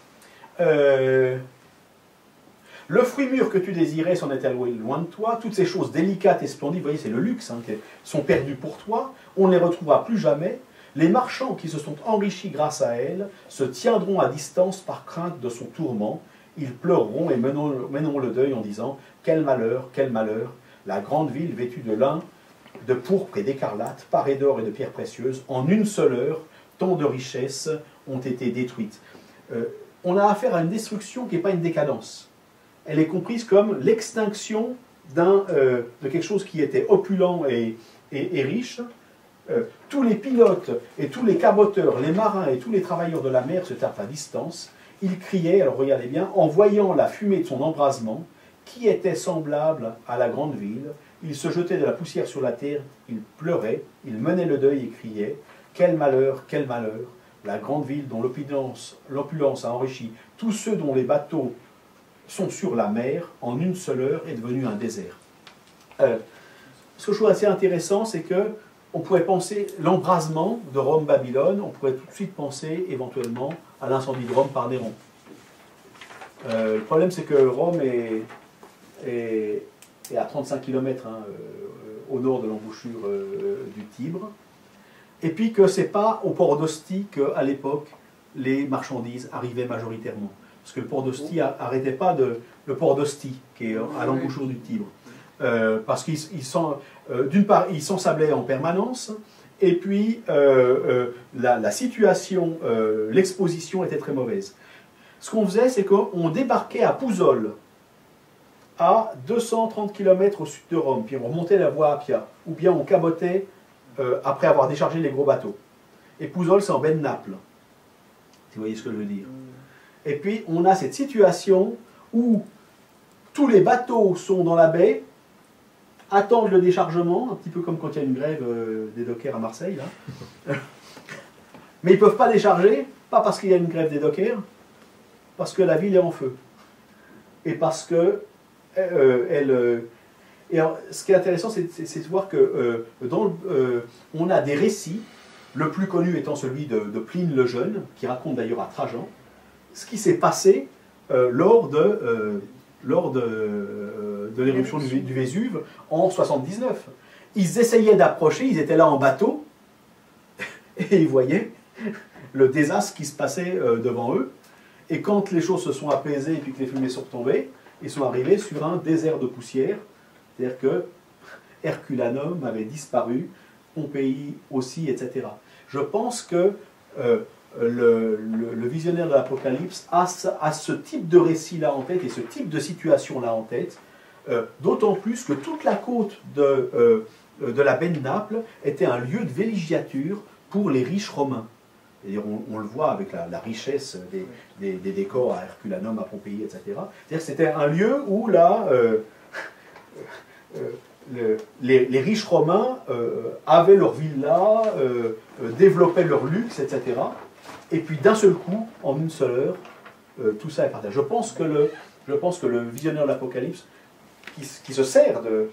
le fruit mûr que tu désirais s'en est alloué loin de toi, toutes ces choses délicates et splendides, vous voyez, c'est le luxe, hein, qui sont perdues pour toi, on ne les retrouvera plus jamais. Les marchands qui se sont enrichis grâce à elle se tiendront à distance par crainte de son tourment. Ils pleureront et mèneront le deuil en disant « Quel malheur, quel malheur ! La grande ville vêtue de lin, de pourpre et d'écarlate, parée d'or et de pierres précieuses, en une seule heure, tant de richesses ont été détruites. » On a affaire à une destruction qui n'est pas une décadence. Elle est comprise comme l'extinction de quelque chose qui était opulent et riche. Tous les pilotes et tous les caboteurs, les marins et tous les travailleurs de la mer se tinrent à distance. Ils criaient, alors regardez bien, en voyant la fumée de son embrasement, qui était semblable à la grande ville. Ils se jetaient de la poussière sur la terre, ils pleuraient, ils menaient le deuil et criaient. quel malheur, la grande ville dont l'opulence a enrichi tous ceux dont les bateaux sont sur la mer, en une seule heure est devenu un désert. Ce que je trouve assez intéressant, c'est que on pourrait penser l'embrasement de Rome-Babylone, on pourrait tout de suite penser éventuellement à l'incendie de Rome par Néron. Le problème, c'est que Rome est à 35 km au nord de l'embouchure du Tibre, et puis que ce n'est pas au port d'Ostie qu'à l'époque les marchandises arrivaient majoritairement. Parce que le port d'Ostie n'arrêtait pas le port d'Ostie, qui est à l'embouchure du Tibre. Parce qu'ils d'une part, ils s'ensablaient en permanence, et puis la situation, l'exposition était très mauvaise. Ce qu'on faisait, c'est qu'on débarquait à Pouzzoles, à 230 km au sud de Rome, puis on remontait la voie Appia, ou bien on cabotait après avoir déchargé les gros bateaux. Et Pouzzoles, c'est en baie de Naples, si vous voyez ce que je veux dire. Et puis on a cette situation où tous les bateaux sont dans la baie, attendent le déchargement, un petit peu comme quand il y a une grève des dockers à Marseille, là. Mais ils ne peuvent pas décharger, pas parce qu'il y a une grève des dockers, parce que la ville est en feu. Et parce que et alors, ce qui est intéressant, c'est de voir que on a des récits, le plus connu étant celui de Pline le Jeune, qui raconte d'ailleurs à Trajan, ce qui s'est passé lors de l'éruption du Vésuve en 79. Ils essayaient d'approcher, ils étaient là en bateau, et ils voyaient le désastre qui se passait devant eux. Et quand les choses se sont apaisées et puis que les fumées sont retombées, ils sont arrivés sur un désert de poussière, c'est-à-dire que Herculanum avait disparu, Pompéi aussi, etc. Je pense que le visionnaire de l'Apocalypse a ce type de récit-là en tête et ce type de situation-là en tête, d'autant plus que toute la côte de la baie de Naples était un lieu de villégiature pour les riches romains. On le voit avec la richesse des décors à Herculanum, à Pompéi, etc. C'est-à-dire que c'était un lieu où là, les riches romains avaient leur villa, développaient leur luxe, etc. Et puis d'un seul coup, en une seule heure, tout ça est partagé. Je pense que le visionnaire de l'Apocalypse, qui se sert de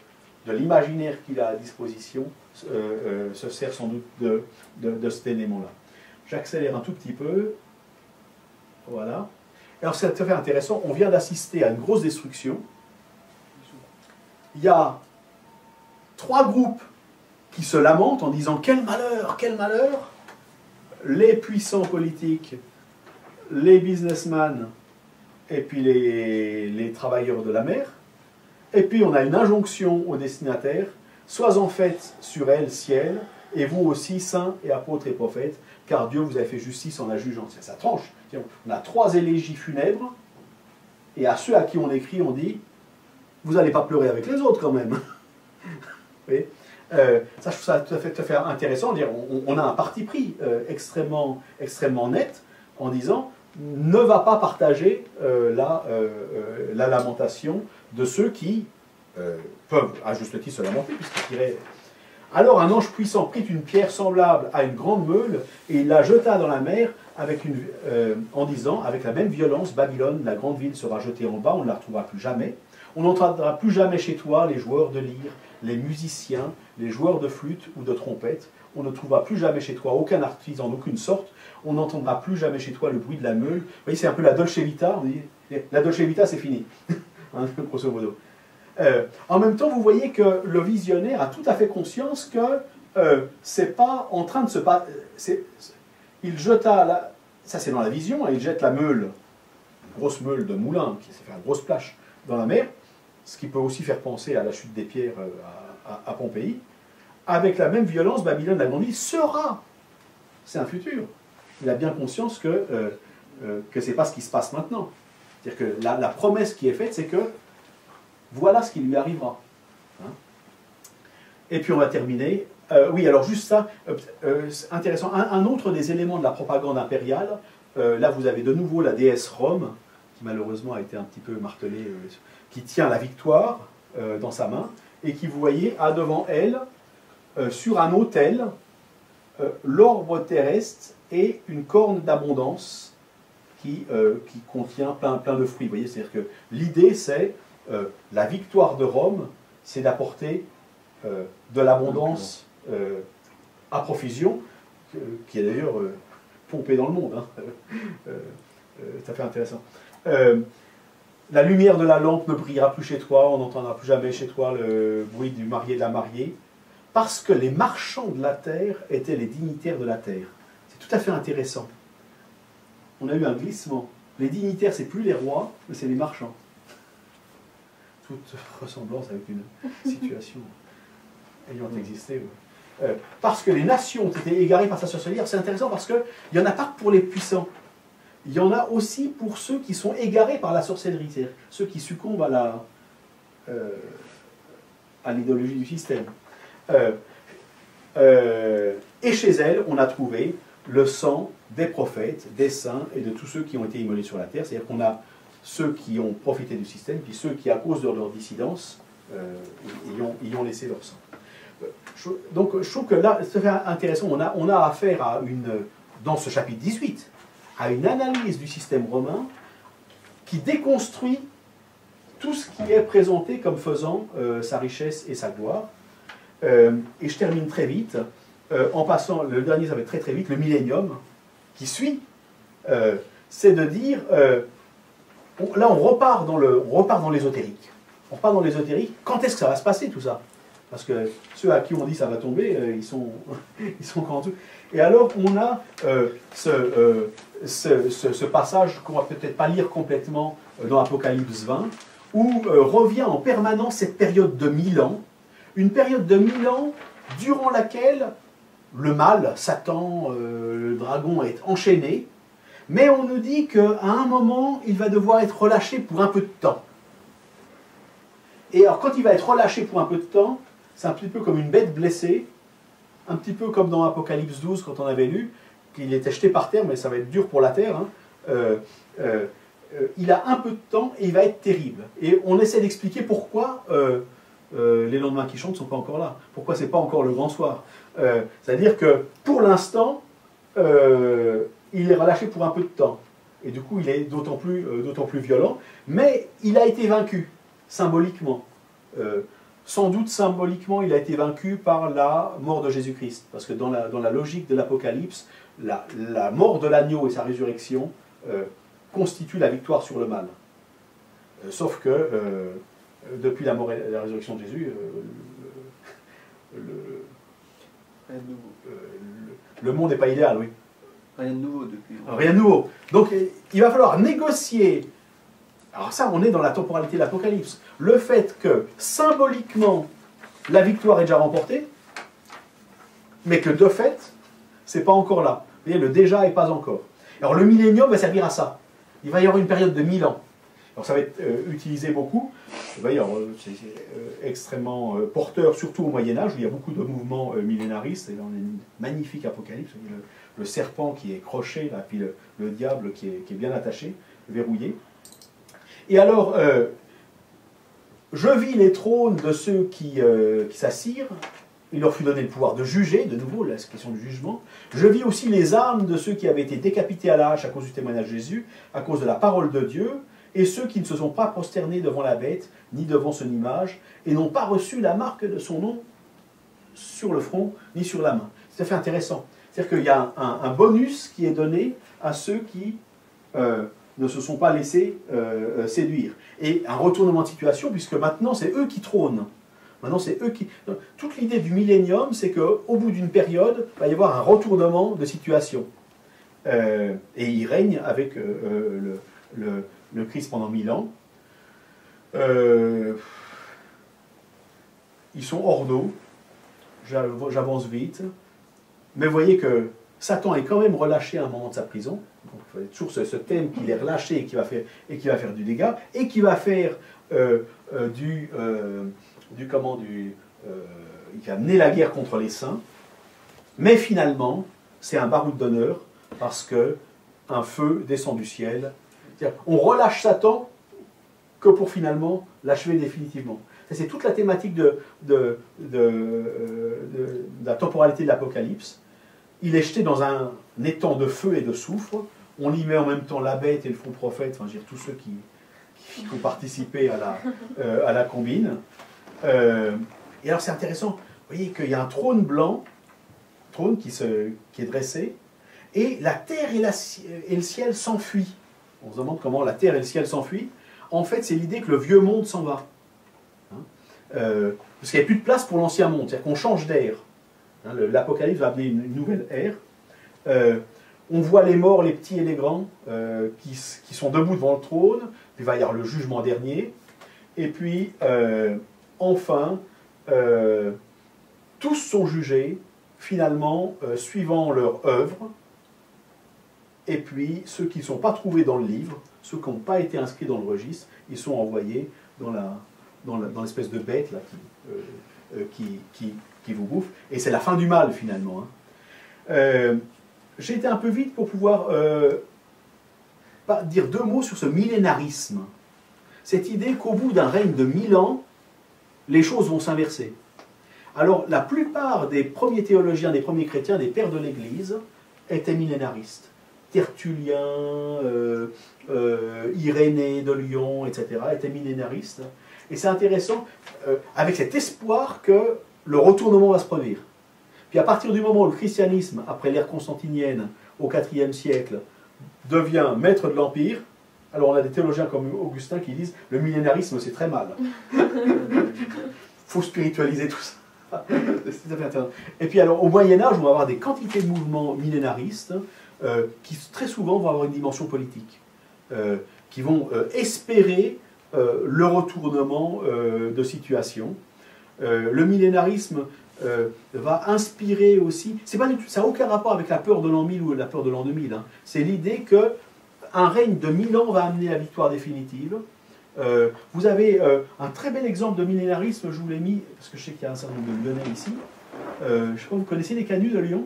l'imaginaire qu'il a à disposition, se sert sans doute de cet élément-là. J'accélère un tout petit peu. Voilà. Alors c'est tout à fait intéressant. On vient d'assister à une grosse destruction. Il y a 3 groupes qui se lamentent en disant « Quel malheur, quel malheur !» Les puissants politiques, les businessmen et puis les travailleurs de la mer. Et puis on a une injonction aux destinataires « Sois-en faites sur elle, ciel, et vous aussi, saints et apôtres et prophètes, car Dieu vous a fait justice en la jugeant. » Ça tranche. On a 3 élégies funèbres, et à ceux à qui on écrit, on dit « Vous n'allez pas pleurer avec les autres quand même. » Oui. Ça, je trouve ça tout à fait intéressant. On a un parti pris extrêmement net en disant ne va pas partager la lamentation de ceux qui peuvent à juste titre se lamenter, puisqu'ils diraient. Alors un ange puissant prit une pierre semblable à une grande meule et il la jeta dans la mer en disant avec la même violence Babylone, la grande ville, sera jetée en bas, on ne la retrouvera plus jamais. On n'entendra plus jamais chez toi les joueurs de lyre, les musiciens, les joueurs de flûte ou de trompette. On ne trouvera plus jamais chez toi aucun artisan d'aucune sorte. On n'entendra plus jamais chez toi le bruit de la meule. Vous voyez, c'est un peu la Dolce Vita. On dit, la Dolce Vita, c'est fini. Hein, grosso modo. En même temps, vous voyez que le visionnaire a tout à fait conscience que c'est pas en train de se passer. Il jeta, ça c'est dans la vision, il jette la meule, une grosse meule de moulin qui s'est fait une grosse plage dans la mer, ce qui peut aussi faire penser à la chute des pierres à Pompéi. Avec la même violence, Babylone, la grande ville, sera. C'est un futur. Il a bien conscience que ce n'est pas ce qui se passe maintenant. C'est-à-dire que la promesse qui est faite, c'est que voilà ce qui lui arrivera. Hein. Et puis on va terminer. Oui, alors juste ça, intéressant. Un autre des éléments de la propagande impériale, là vous avez de nouveau la déesse Rome, qui malheureusement a été un petit peu martelée, qui tient la victoire dans sa main, et qui, vous voyez, a devant elle, sur un autel, l'orbe terrestre est une corne d'abondance qui contient plein de fruits. Vous voyez, c'est-à-dire que l'idée, c'est la victoire de Rome, c'est d'apporter de l'abondance à profusion, qui est d'ailleurs pompée dans le monde. Hein. C'est tout à fait intéressant. La lumière de la lampe ne brillera plus chez toi, on n'entendra plus jamais chez toi le bruit du marié et de la mariée, parce que les marchands de la terre étaient les dignitaires de la terre. C'est tout à fait intéressant. On a eu un glissement. Les dignitaires, c'est plus les rois, mais c'est les marchands. Toute ressemblance avec une situation ayant existé. Parce que les nations ont été égarées par sa sorcellerie. C'est intéressant parce qu'il n'y en a pas que pour les puissants. Il y en a aussi pour ceux qui sont égarés par la sorcellerie, c'est-à-dire ceux qui succombent à l'idéologie du système. Et chez elle, on a trouvé le sang des prophètes, des saints et de tous ceux qui ont été immolés sur la terre. C'est-à-dire qu'on a ceux qui ont profité du système, puis ceux qui, à cause de leur dissidence, y ont laissé leur sang. Donc je trouve que là, c'est intéressant, on a affaire à dans ce chapitre 18, à une analyse du système romain qui déconstruit tout ce qui est présenté comme faisant sa richesse et sa gloire. Et je termine très vite, en passant, le dernier ça va être très vite, le millénium, qui suit, c'est de dire, là on repart dans l'ésotérique. On repart dans l'ésotérique, quand est-ce que ça va se passer tout ça? Parce que ceux à qui on dit ça va tomber, ils sont encore en dessous. Et alors on a ce passage qu'on va peut-être pas lire complètement dans Apocalypse 20, où revient en permanence cette période de 1000 ans, une période de 1000 ans durant laquelle le mal, Satan, le dragon est enchaîné, mais on nous dit qu'à un moment, il va devoir être relâché pour un peu de temps. Et alors quand il va être relâché pour un peu de temps, c'est un petit peu comme une bête blessée, un petit peu comme dans Apocalypse 12 quand on avait lu, qu'il était jeté par terre, mais ça va être dur pour la terre, hein. Il a un peu de temps et il va être terrible. Et on essaie d'expliquer pourquoi les lendemains qui chantent ne sont pas encore là. Pourquoi ce n'est pas encore le grand soir. C'est-à-dire que pour l'instant, il est relâché pour un peu de temps. Et du coup, il est d'autant plus violent. Mais il a été vaincu, symboliquement. Sans doute symboliquement, il a été vaincu par la mort de Jésus-Christ. Parce que dans la logique de l'Apocalypse, la mort de l'agneau et sa résurrection constituent la victoire sur le mal. Sauf que depuis la mort et la résurrection de Jésus, le monde n'est pas idéal, oui. Rien de nouveau depuis. Rien de nouveau. Donc il va falloir négocier. Alors ça, on est dans la temporalité de l'Apocalypse. Le fait que, symboliquement, la victoire est déjà remportée, mais que de fait, c'est pas encore là. Vous voyez, le déjà n'est pas encore. Alors le millénium va servir à ça. Il va y avoir une période de 1000 ans. Alors ça va être utilisé beaucoup. D'ailleurs, c'est extrêmement porteur, surtout au Moyen-Âge, où il y a beaucoup de mouvements millénaristes. Et là, on a une magnifique apocalypse. Le serpent qui est croché, là, puis le diable qui est bien attaché, verrouillé. Et alors, je vis les trônes de ceux qui s'assirent. Il leur fut donné le pouvoir de juger, de nouveau, la question du jugement. Je vis aussi les âmes de ceux qui avaient été décapités à la hache à cause du témoignage de Jésus, à cause de la parole de Dieu, et ceux qui ne se sont pas prosternés devant la bête, ni devant son image, et n'ont pas reçu la marque de son nom sur le front, ni sur la main. C'est tout à fait intéressant. C'est-à-dire qu'il y a un bonus qui est donné à ceux qui ne se sont pas laissés séduire. Et un retournement de situation, puisque maintenant, c'est eux qui trônent. Maintenant, c'est eux qui... Toute l'idée du millénium, c'est qu'au bout d'une période, il va y avoir un retournement de situation. Et il règne avec le Christ pendant 1000 ans. Ils sont hors d'eau. J'avance vite. Mais vous voyez que Satan est quand même relâché à un moment de sa prison. Donc, il faut toujours ce thème qu'il est relâché et qui va faire du dégât, et qui va faire il va mener la guerre contre les saints. Mais finalement, c'est un baroud d'honneur, parce que un feu descend du ciel. On relâche Satan que pour finalement l'achever définitivement. C'est toute la thématique de la temporalité de l'Apocalypse. il est jeté dans un étang de feu et de soufre. On y met en même temps la bête et le faux prophète, enfin, je veux dire, tous ceux qui ont participé à la combine. Et alors c'est intéressant, vous voyez qu'il y a un trône blanc, qui est dressé, et la terre et le ciel s'enfuient. On se demande comment la terre et le ciel s'enfuient. En fait, c'est l'idée que le vieux monde s'en va. Parce qu'il n'y a plus de place pour l'ancien monde, c'est-à-dire qu'on change d'air. L'Apocalypse va amener une nouvelle ère. On voit les morts, les petits et les grands, qui sont debout devant le trône. Puis il va y avoir le jugement dernier. Et puis, enfin, tous sont jugés, finalement, suivant leur œuvre. Et puis, ceux qui ne sont pas trouvés dans le livre, ceux qui n'ont pas été inscrits dans le registre, ils sont envoyés dans l'espèce de bête là, qui vous bouffe. Et c'est la fin du mal, finalement. J'ai été un peu vite pour pouvoir dire 2 mots sur ce millénarisme. Cette idée qu'au bout d'un règne de 1000 ans, les choses vont s'inverser. Alors, la plupart des premiers théologiens, des premiers chrétiens, des pères de l'Église, étaient millénaristes. Tertullien, Irénée de Lyon, etc., étaient millénaristes. Et c'est intéressant, avec cet espoir que le retournement va se produire. Puis à partir du moment où le christianisme, après l'ère constantinienne, au IVe siècle, devient maître de l'Empire, alors on a des théologiens comme Augustin qui disent « le millénarisme c'est très mal ». Il faut spiritualiser tout ça. C'est tout à fait intéressant. Et puis alors au Moyen-Âge, on va avoir des quantités de mouvements millénaristes qui très souvent vont avoir une dimension politique, qui vont espérer le retournement de situation. Le millénarisme va inspirer aussi, ça n'a aucun rapport avec la peur de l'an 1000 ou la peur de l'an 2000, hein. C'est l'idée qu'un règne de 1000 ans va amener la victoire définitive. Vous avez un très bel exemple de millénarisme, je vous l'ai mis, parce que je sais qu'il y a un certain nombre de Lyonnais ici. Je ne sais pas, vous connaissez les canuts de Lyon?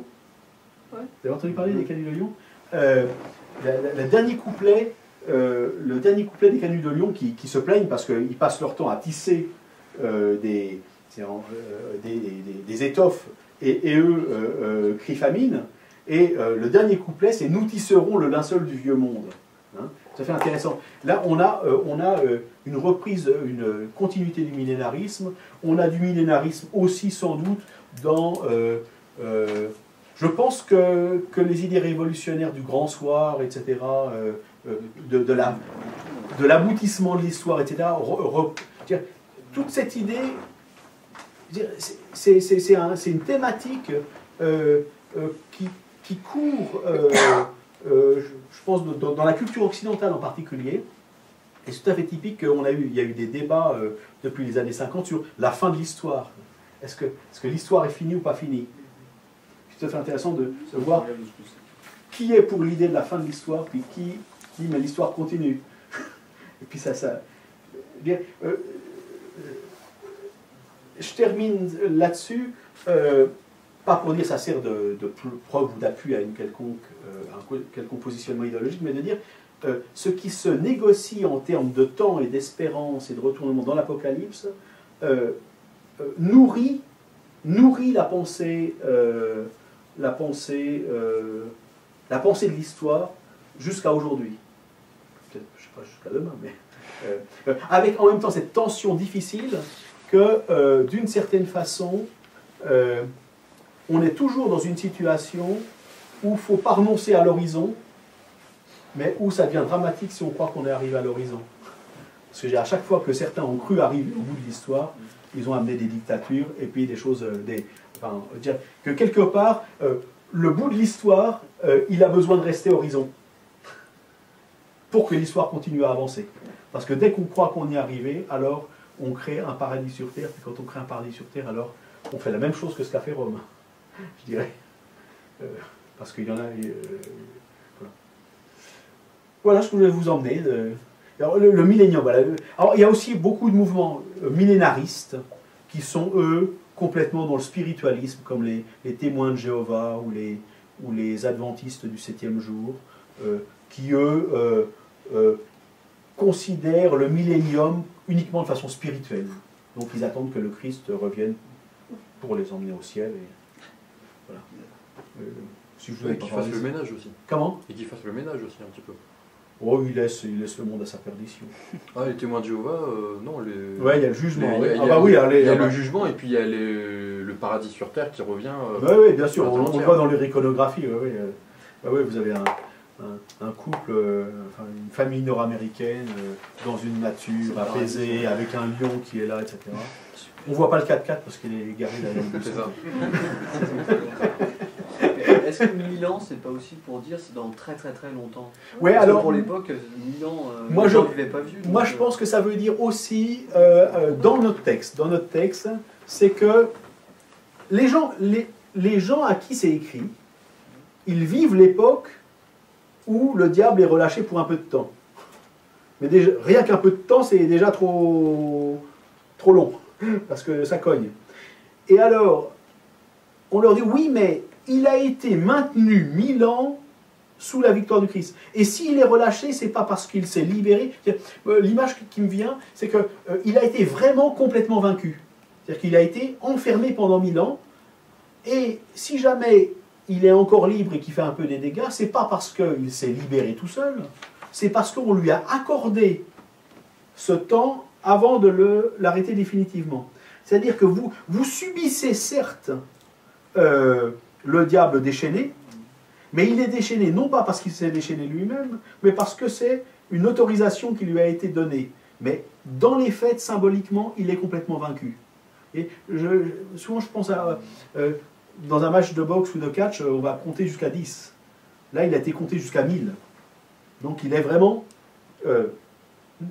Ouais. Vous avez entendu parler des canuts de Lyon? Le dernier couplet des canuts de Lyon qui se plaignent parce qu'ils passent leur temps à tisser des étoffes et eux crient famine. Et le dernier couplet, c'est « Nous tisserons le linceul du vieux monde ». Hein, ça fait intéressant. Là, on a une reprise, une continuité du millénarisme. On a du millénarisme aussi, sans doute, dans... je pense que les idées révolutionnaires du grand soir, etc., de l'aboutissement de l'histoire, etc., toute cette idée, c'est une thématique qui court, je pense, dans la culture occidentale en particulier. Et c'est tout à fait typique il y a eu des débats depuis les années 50 sur la fin de l'histoire. Est-ce que l'histoire est finie ou pas finie? C'est tout à fait intéressant de voir qui est pour l'idée de la fin de l'histoire, puis qui mais l'histoire continue. Et puis bien, je termine là-dessus, pas pour dire ça sert de preuve ou d'appui à un quelconque positionnement idéologique, mais de dire ce qui se négocie en termes de temps et d'espérance et de retournement dans l'Apocalypse nourrit la pensée de l'histoire jusqu'à aujourd'hui. Je ne sais pas jusqu'à demain, mais avec en même temps cette tension difficile que d'une certaine façon on est toujours dans une situation où il ne faut pas renoncer à l'horizon, mais où ça devient dramatique si on croit qu'on est arrivé à l'horizon. Parce que à chaque fois que certains ont cru arriver au bout de l'histoire, ils ont amené des dictatures et puis des choses... que quelque part, le bout de l'histoire, il a besoin de rester horizon pour que l'histoire continue à avancer. Parce que dès qu'on croit qu'on y est arrivé, alors on crée un paradis sur Terre. Et quand on crée un paradis sur Terre, alors on fait la même chose que ce qu'a fait Rome, je dirais. Parce qu'il y en a... voilà ce que je voulais vous emmener. Alors, le millénium, voilà. Alors, il y a aussi beaucoup de mouvements millénaristes qui sont, eux, complètement dans le spiritualisme, comme les témoins de Jéhovah ou les adventistes du 7e jour, qui, eux, considèrent le millénium uniquement de façon spirituelle. Donc, ils attendent que le Christ revienne pour les emmener au ciel. Et, voilà. Si je qu'il fasse le ménage aussi. Comment? Et qu'il fasse le ménage aussi un petit peu. Oh, il laisse le monde à sa perdition. Ah, les témoins de Jéhovah, non. Ouais, il y a le jugement. Il y a le jugement et puis il y a le paradis sur terre qui revient. Oui, bien sûr, on le voit dans les iconographies. Oui, vous avez un couple, une famille nord-américaine dans une nature apaisée, avec un lion qui est là, etc. On ne voit pas le 4x4 parce qu'il est garé derrière le bus. Est-ce que 1000 ans, c'est pas aussi pour dire c'est dans très très très longtemps? Oui, alors pour l'époque, 1000 ans, moi, je n'avais pas vu. Moi, je pense que ça veut dire aussi, dans notre texte, c'est que les gens à qui c'est écrit, ils vivent l'époque où le diable est relâché pour un peu de temps. Mais déjà, rien qu'un peu de temps, c'est déjà trop long, parce que ça cogne. Et alors, on leur dit, oui, mais il a été maintenu 1000 ans sous la victoire du Christ. Et s'il est relâché, c'est pas parce qu'il s'est libéré. L'image qui me vient, c'est qu'il a été vraiment complètement vaincu. C'est-à-dire qu'il a été enfermé pendant 1000 ans. Et si jamais il est encore libre et qu'il fait un peu des dégâts, c'est pas parce qu'il s'est libéré tout seul, c'est parce qu'on lui a accordé ce temps avant de l'arrêter définitivement. C'est-à-dire que vous subissez certes le diable déchaîné, mais il est déchaîné non pas parce qu'il s'est déchaîné lui-même, mais parce que c'est une autorisation qui lui a été donnée. Mais dans les faits, symboliquement, il est complètement vaincu. Et souvent je pense à... dans un match de boxe ou de catch, on va compter jusqu'à 10. Là, il a été compté jusqu'à 1000. Donc il est vraiment...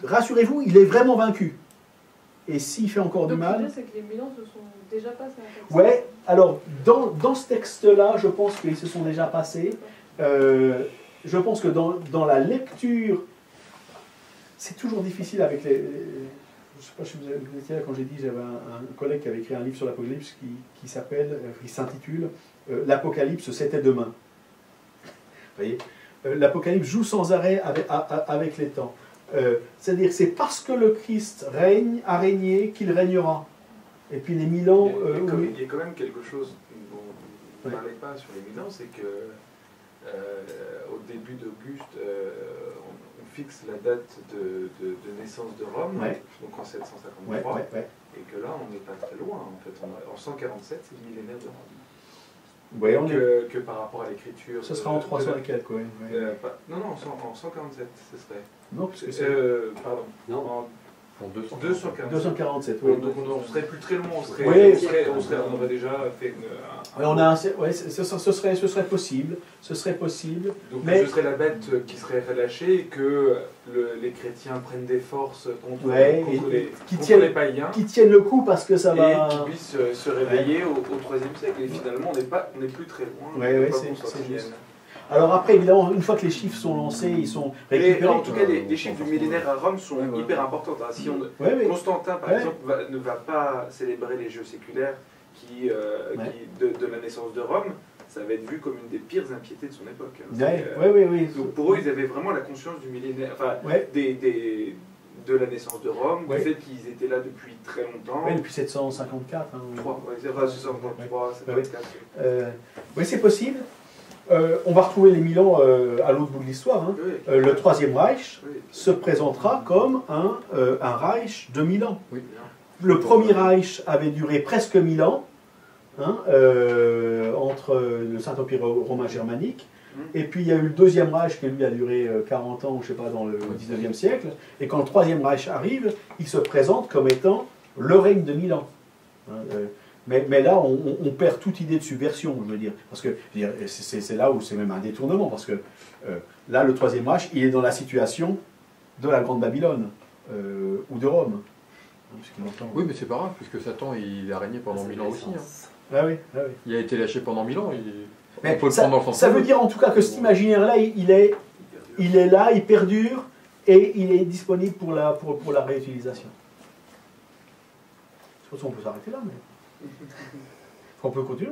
rassurez-vous, il est vraiment vaincu. Et s'il fait encore du mal... C'est que les 1000 ans se sont déjà passés. En fait. Ouais, alors dans ce texte-là, je pense qu'ils se sont déjà passés. Je pense que dans la lecture, c'est toujours difficile avec les... Je ne sais pas si vous étiez là quand j'ai dit, j'avais un collègue qui avait écrit un livre sur l'Apocalypse qui s'intitule « L'Apocalypse, c'était demain ». Vous voyez, l'Apocalypse joue sans arrêt avec les temps. C'est-à-dire c'est parce que le Christ a régné qu'il régnera. Et puis les 1000 ans... il y a quand même quelque chose dont vous ne parlez pas sur les 1000 ans, c'est que au début d'Auguste, on fixe la date de naissance de Rome, donc en 753, et que là on n'est pas très loin en fait. En 147, c'est le millénaire de Rome. Que par rapport à l'écriture... Ce sera en 300 et quelques, oui. Non, en 147, ce serait... Non, parce que c'est... pardon. Non. En 247, oui. Donc on serait plus très loin, on aurait déjà fait ce serait possible. Donc mais... ce serait la bête qui serait relâchée et que les chrétiens prennent des forces contre les païens. Qui tiennent le coup parce que ça va... Et qui puissent se réveiller au IIIe siècle. Et finalement, on n'est plus très loin. C'est juste. Alors après, évidemment, une fois que les chiffres sont lancés, ils sont récupérés. En tout cas, les chiffres du millénaire à Rome sont hyper importants. Si Constantin, par exemple, ne va pas célébrer les jeux séculaires de la naissance de Rome, ça va être vu comme une des pires impiétés de son époque. Donc pour eux, ils avaient vraiment la conscience du millénaire, de la naissance de Rome, du fait qu'ils étaient là depuis très longtemps. Oui, depuis 754. 754. Oui, c'est possible. On va retrouver les 1000 ans à l'autre bout de l'histoire. Le Troisième Reich se présentera comme un Reich de 1000 ans. Le Premier Reich avait duré presque 1000 ans, entre le Saint-Empire romain germanique, et puis il y a eu le Deuxième Reich qui lui a duré 40 ans, je ne sais pas, dans le 19e siècle, et quand le Troisième Reich arrive, il se présente comme étant le règne de 1000 ans. Mais là, on perd toute idée de subversion, je veux dire. Parce que c'est là où c'est même un détournement. Parce que là, le Troisième Reich, il est dans la situation de la Grande Babylone ou de Rome. Oui, mais c'est pas grave, puisque Satan, il a régné pendant 1000 ans aussi. Ah oui. Il a été lâché pendant 1000 ans. On peut le prendre dans le sens. Ça veut dire en tout cas que cet imaginaire-là, il est là, il perdure, et il est disponible pour la réutilisation. Je pense qu'on peut s'arrêter là, mais... On peut continuer.